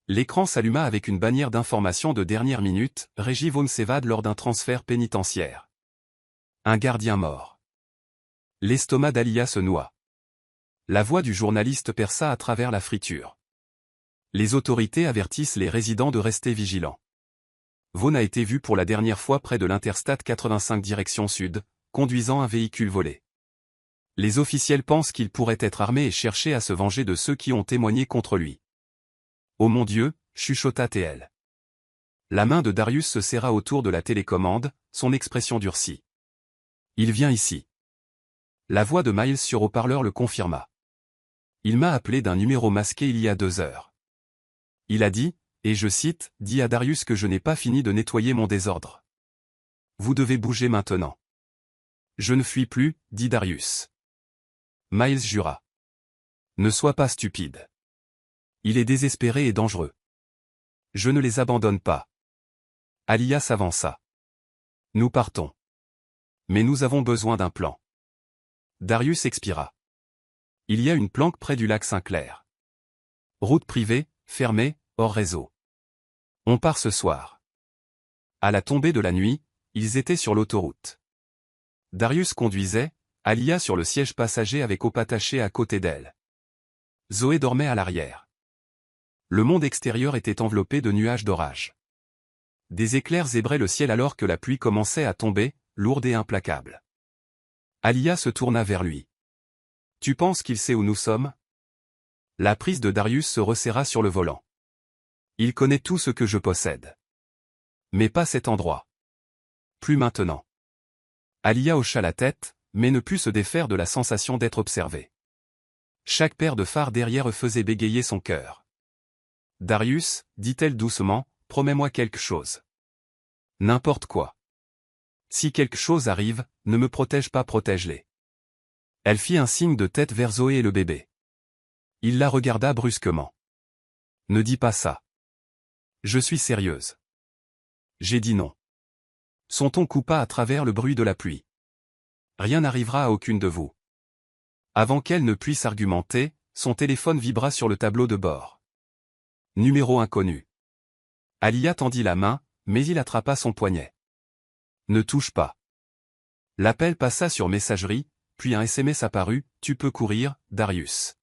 S1: L'écran s'alluma avec une bannière d'information de dernière minute, Reggie Vaughn s'évade lors d'un transfert pénitentiaire. Un gardien mort. L'estomac d'Alia se noie. La voix du journaliste perça à travers la friture. Les autorités avertissent les résidents de rester vigilants. Vaughn a été vu pour la dernière fois près de l'Interstate 85 direction sud, conduisant un véhicule volé. Les officiels pensent qu'il pourrait être armé et chercher à se venger de ceux qui ont témoigné contre lui. « Oh mon Dieu !» chuchota TL. La main de Darius se serra autour de la télécommande, son expression durcit. « Il vient ici. » La voix de Miles sur haut-parleur le confirma. « Il m'a appelé d'un numéro masqué il y a 2 heures. Il a dit, et je cite, « Dis à Darius que je n'ai pas fini de nettoyer mon désordre. Vous devez bouger maintenant. » « Je ne fuis plus, dit Darius. Miles jura. « Ne sois pas stupide. Il est désespéré et dangereux. Je ne les abandonne pas. » Alia s'avança. « Nous partons. Mais nous avons besoin d'un plan. » Darius expira. « Il y a une planque près du lac Saint-Clair. Route privée, fermée, hors réseau. On part ce soir. » À la tombée de la nuit, ils étaient sur l'autoroute. Darius conduisait, Alia sur le siège passager avec Hope attaché à côté d'elle. Zoé dormait à l'arrière. Le monde extérieur était enveloppé de nuages d'orage. Des éclairs zébraient le ciel alors que la pluie commençait à tomber, lourde et implacable. Alia se tourna vers lui. « Tu penses qu'il sait où nous sommes ?» La prise de Darius se resserra sur le volant. « Il connaît tout ce que je possède. Mais pas cet endroit. Plus maintenant. » Alia hocha la tête, mais ne put se défaire de la sensation d'être observée. Chaque paire de phares derrière eux faisait bégayer son cœur. « Darius, dit-elle doucement, promets-moi quelque chose. N'importe quoi. Si quelque chose arrive, ne me protège pas, protège-les. » Elle fit un signe de tête vers Zoé et le bébé. Il la regarda brusquement. « Ne dis pas ça. Je suis sérieuse. » J'ai dit non. Son ton coupa à travers le bruit de la pluie. Rien n'arrivera à aucune de vous. Avant qu'elle ne puisse argumenter, son téléphone vibra sur le tableau de bord. Numéro inconnu. Alia tendit la main, mais il attrapa son poignet. Ne touche pas. L'appel passa sur messagerie, puis un SMS apparut, tu peux courir, Darius.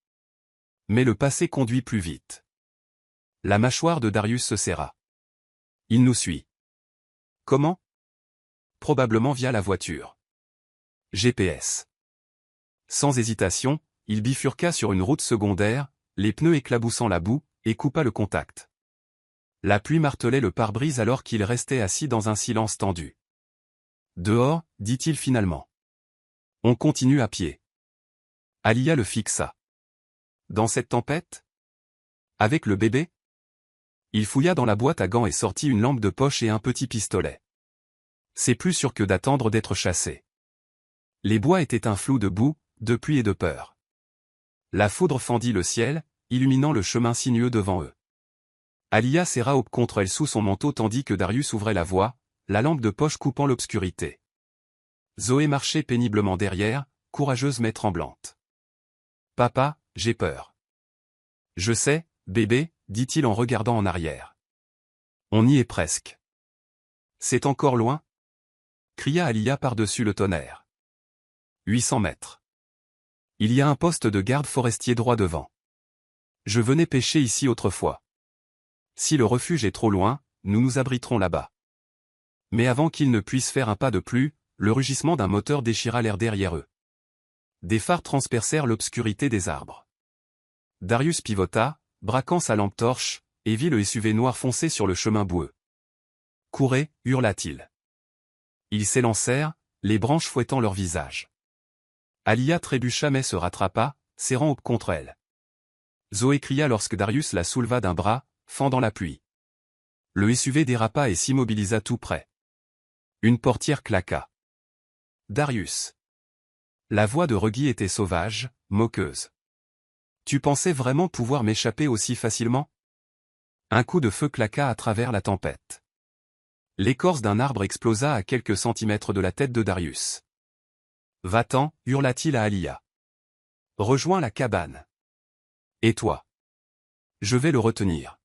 S1: Mais le passé conduit plus vite. La mâchoire de Darius se serra. Il nous suit. Comment? Probablement via la voiture. GPS. Sans hésitation, il bifurqua sur une route secondaire, les pneus éclaboussant la boue, et coupa le contact. La pluie martelait le pare-brise alors qu'il restait assis dans un silence tendu. Dehors, dit-il finalement. On continue à pied. Alia le fixa. Dans cette tempête? Avec le bébé? Il fouilla dans la boîte à gants et sortit une lampe de poche et un petit pistolet. C'est plus sûr que d'attendre d'être chassé. Les bois étaient un flou de boue, de pluie et de peur. La foudre fendit le ciel, illuminant le chemin sinueux devant eux. Alia serra Hope contre elle sous son manteau tandis que Darius ouvrait la voie, la lampe de poche coupant l'obscurité. Zoé marchait péniblement derrière, courageuse mais tremblante. « Papa, j'ai peur. »« Je sais, bébé, » dit-il en regardant en arrière. « On y est presque. »« C'est encore loin ?» cria Alia par-dessus le tonnerre. 800 mètres. Il y a un poste de garde forestier droit devant. Je venais pêcher ici autrefois. Si le refuge est trop loin, nous nous abriterons là-bas. Mais avant qu'ils ne puissent faire un pas de plus, le rugissement d'un moteur déchira l'air derrière eux. Des phares transpercèrent l'obscurité des arbres. Darius pivota, braquant sa lampe torche, et vit le SUV noir foncer sur le chemin boueux. « Courez » hurla-t-il. Ils s'élancèrent, les branches fouettant leur visage. Alia trébucha mais se rattrapa, serrant Hope contre elle. Zoé cria lorsque Darius la souleva d'un bras, fendant la pluie. Le SUV dérapa et s'immobilisa tout près. Une portière claqua. Darius. La voix de Reggie était sauvage, moqueuse. Tu pensais vraiment pouvoir m'échapper aussi facilement? Un coup de feu claqua à travers la tempête. L'écorce d'un arbre explosa à quelques centimètres de la tête de Darius. « Va-t'en » hurla-t-il à Alia. « Rejoins la cabane. »« Et toi ?»« Je vais le retenir. »«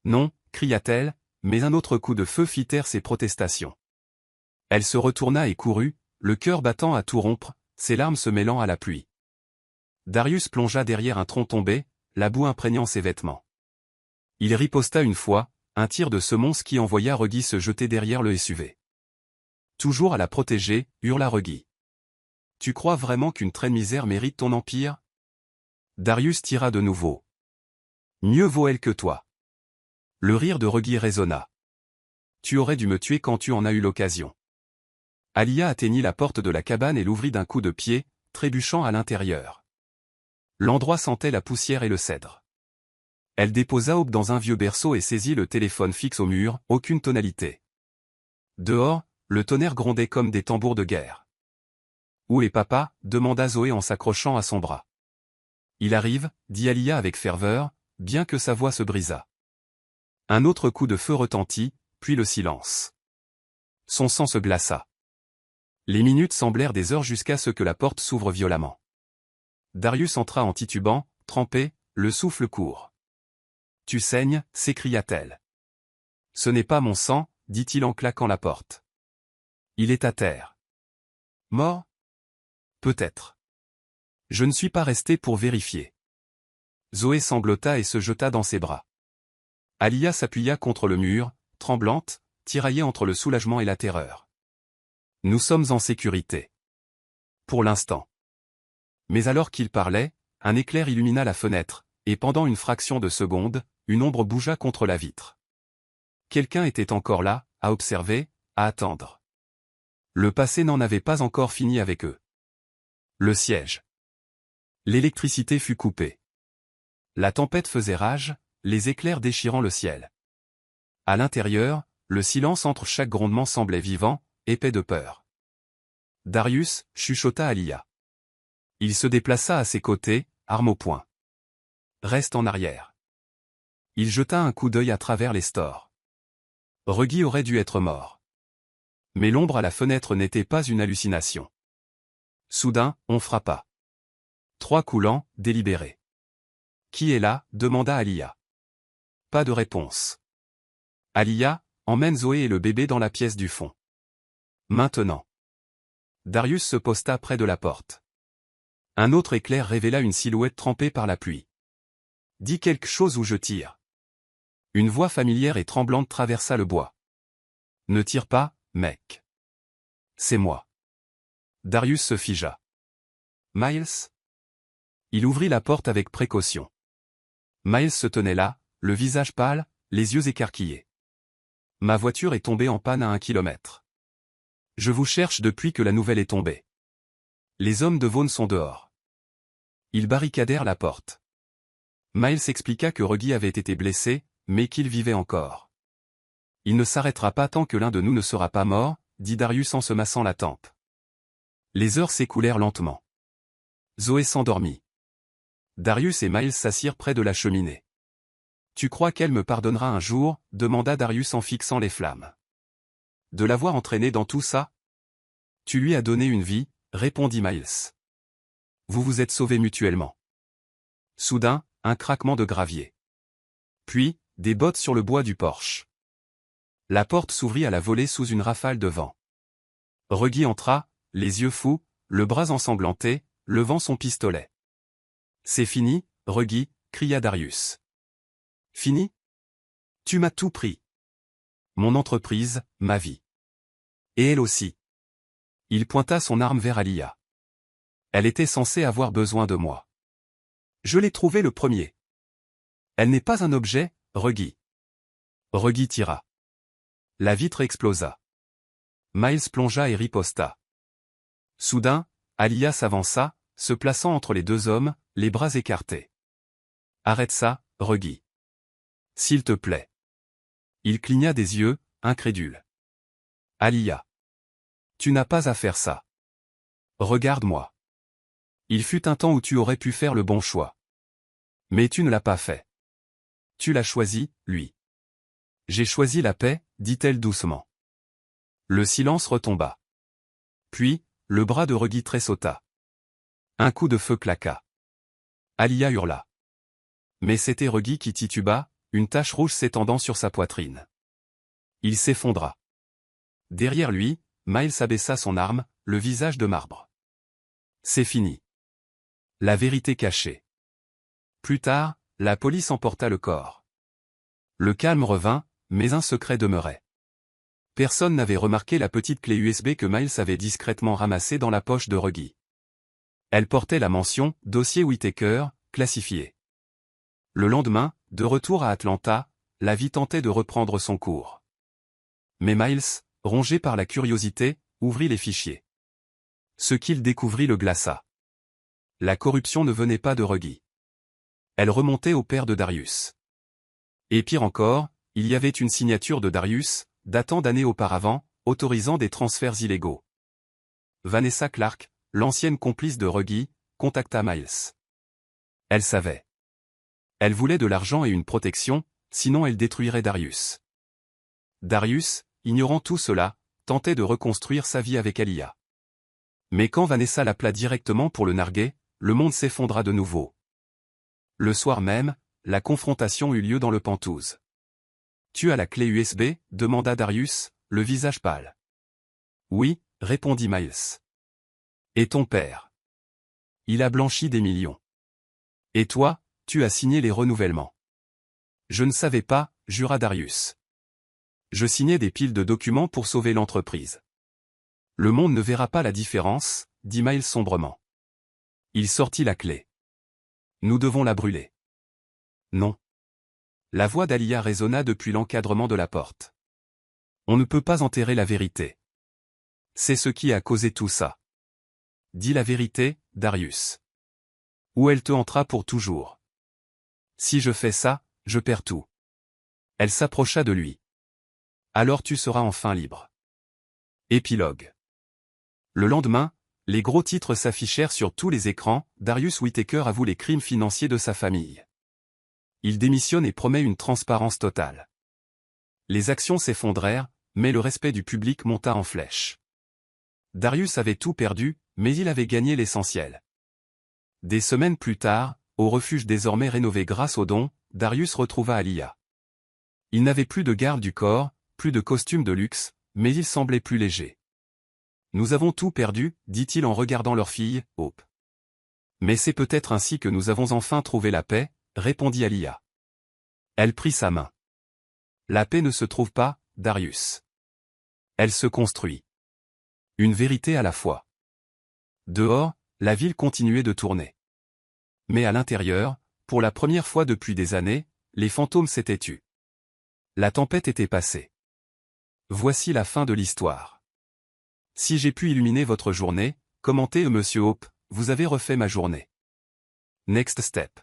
S1: Non » cria-t-elle, mais un autre coup de feu fit taire ses protestations. Elle se retourna et courut, le cœur battant à tout rompre, ses larmes se mêlant à la pluie. Darius plongea derrière un tronc tombé, la boue imprégnant ses vêtements. Il riposta une fois, un tir de semonce qui envoya Reggie se jeter derrière le SUV. Toujours à la protéger, hurla Reggie. Tu crois vraiment qu'une traîne misère mérite ton empire? Darius tira de nouveau. Mieux vaut elle que toi. Le rire de Reggie résonna. Tu aurais dû me tuer quand tu en as eu l'occasion. Alia atteignit la porte de la cabane et l'ouvrit d'un coup de pied, trébuchant à l'intérieur. L'endroit sentait la poussière et le cèdre. Elle déposa Aube dans un vieux berceau et saisit le téléphone fixe au mur, aucune tonalité. Dehors, le tonnerre grondait comme des tambours de guerre. « Où est papa » demanda Zoé en s'accrochant à son bras. « Il arrive » dit Alia avec ferveur, bien que sa voix se brisât. Un autre coup de feu retentit, puis le silence. Son sang se glaça. Les minutes semblèrent des heures jusqu'à ce que la porte s'ouvre violemment. Darius entra en titubant, trempé, le souffle court. « Tu saignes » s'écria-t-elle. « Ce n'est pas mon sang » dit-il en claquant la porte. « Il est à terre. »« Mort ? Peut-être. Je ne suis pas resté pour vérifier. » Zoé sanglota et se jeta dans ses bras. Alia s'appuya contre le mur, tremblante, tiraillée entre le soulagement et la terreur. « Nous sommes en sécurité. Pour l'instant. » Mais alors qu'il parlait, un éclair illumina la fenêtre, et pendant une fraction de seconde, une ombre bougea contre la vitre. Quelqu'un était encore là, à observer, à attendre. Le passé n'en avait pas encore fini avec eux. Le siège. L'électricité fut coupée. La tempête faisait rage, les éclairs déchirant le ciel. À l'intérieur, le silence entre chaque grondement semblait vivant, épais de peur. Darius chuchota à Alia. Il se déplaça à ses côtés, arme au poing. Reste en arrière. Il jeta un coup d'œil à travers les stores. Reggie aurait dû être mort. Mais l'ombre à la fenêtre n'était pas une hallucination. Soudain, on frappa. 3 coups lents, délibérés. Qui est là demanda Alia. Pas de réponse. Alia, emmène Zoé et le bébé dans la pièce du fond. Maintenant. Darius se posta près de la porte. Un autre éclair révéla une silhouette trempée par la pluie. Dis quelque chose ou je tire. Une voix familière et tremblante traversa le bois. Ne tire pas, mec. C'est moi. Darius se figea. Miles? Il ouvrit la porte avec précaution. Miles se tenait là, le visage pâle, les yeux écarquillés. Ma voiture est tombée en panne à 1 kilomètre. Je vous cherche depuis que la nouvelle est tombée. Les hommes de Vaughn sont dehors. Ils barricadèrent la porte. Miles expliqua que Reggie avait été blessé, mais qu'il vivait encore. Il ne s'arrêtera pas tant que l'un de nous ne sera pas mort, dit Darius en se massant la tempe. Les heures s'écoulèrent lentement. Zoé s'endormit. Darius et Miles s'assirent près de la cheminée. Tu crois qu'elle me pardonnera un jour demanda Darius en fixant les flammes. De l'avoir entraîné dans tout ça? Tu lui as donné une vie, répondit Miles. Vous vous êtes sauvés mutuellement. Soudain, un craquement de gravier. Puis, des bottes sur le bois du porche. La porte s'ouvrit à la volée sous une rafale de vent. Reggie entra, les yeux fous, le bras ensanglanté, levant son pistolet. C'est fini, Reggie, cria Darius. Fini? Tu m'as tout pris. Mon entreprise, ma vie. Et elle aussi. Il pointa son arme vers Alia. Elle était censée avoir besoin de moi. Je l'ai trouvé le premier. Elle n'est pas un objet, Reggie. Reggie tira. La vitre explosa. Miles plongea et riposta. Soudain, Alia s'avança, se plaçant entre les deux hommes, les bras écartés. Arrête ça, Reggie. S'il te plaît. Il cligna des yeux, incrédule. Alia. Tu n'as pas à faire ça. Regarde-moi. Il fut un temps où tu aurais pu faire le bon choix. Mais tu ne l'as pas fait. Tu l'as choisi, lui. J'ai choisi la paix, dit-elle doucement. Le silence retomba. Puis, le bras de Reggie tressauta. Un coup de feu claqua. Alia hurla. Mais c'était Reggie qui tituba, une tache rouge s'étendant sur sa poitrine. Il s'effondra. Derrière lui, Miles abaissa son arme, le visage de marbre. C'est fini. La vérité cachée. Plus tard, la police emporta le corps. Le calme revint, mais un secret demeurait. Personne n'avait remarqué la petite clé USB que Miles avait discrètement ramassée dans la poche de Reggie. Elle portait la mention « Dossier Whittaker », classifié. Le lendemain, de retour à Atlanta, la vie tentait de reprendre son cours. Mais Miles, rongé par la curiosité, ouvrit les fichiers. Ce qu'il découvrit le glaça. La corruption ne venait pas de Reggie. Elle remontait au père de Darius. Et pire encore, il y avait une signature de Darius, datant d'années auparavant, autorisant des transferts illégaux. Vanessa Clark, l'ancienne complice de Reggie, contacta Miles. Elle savait. Elle voulait de l'argent et une protection, sinon elle détruirait Darius. Darius, ignorant tout cela, tentait de reconstruire sa vie avec Alia. Mais quand Vanessa l'appela directement pour le narguer, le monde s'effondra de nouveau. Le soir même, la confrontation eut lieu dans le Penthouse. « Tu as la clé USB » demanda Darius, le visage pâle. « Oui » répondit Miles. « Et ton père ? Il a blanchi des millions. Et toi, tu as signé les renouvellements. » « Je ne savais pas » jura Darius. « Je signais des piles de documents pour sauver l'entreprise. »« Le monde ne verra pas la différence » dit Miles sombrement. Il sortit la clé. « Nous devons la brûler. » « Non. » La voix d'Alia résonna depuis l'encadrement de la porte. « On ne peut pas enterrer la vérité. C'est ce qui a causé tout ça. » « Dis la vérité, Darius. Ou elle te hantera pour toujours. Si je fais ça, je perds tout. » Elle s'approcha de lui. « Alors tu seras enfin libre. » Épilogue. Le lendemain, les gros titres s'affichèrent sur tous les écrans, Darius Whittaker avoue les crimes financiers de sa famille. Il démissionne et promet une transparence totale. Les actions s'effondrèrent, mais le respect du public monta en flèche. Darius avait tout perdu, mais il avait gagné l'essentiel. Des semaines plus tard, au refuge désormais rénové grâce aux dons, Darius retrouva Alia. Il n'avait plus de garde du corps, plus de costume de luxe, mais il semblait plus léger. « Nous avons tout perdu, dit-il en regardant leur fille, Hope. Mais c'est peut-être ainsi que nous avons enfin trouvé la paix, répondit Alia. Elle prit sa main. La paix ne se trouve pas, Darius. Elle se construit. Une vérité à la fois. Dehors, la ville continuait de tourner. Mais à l'intérieur, pour la première fois depuis des années, les fantômes s'étaient tus. La tempête était passée. Voici la fin de l'histoire. Si j'ai pu illuminer votre journée, commentez Monsieur Hope, vous avez refait ma journée. Next step.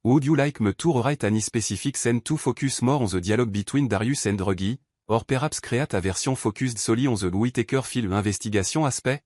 S1: Would you like me to write any specific scene to focus more on the dialogue between Darius and Reggie, or perhaps create a version focused solely on the Whittaker film investigation aspect?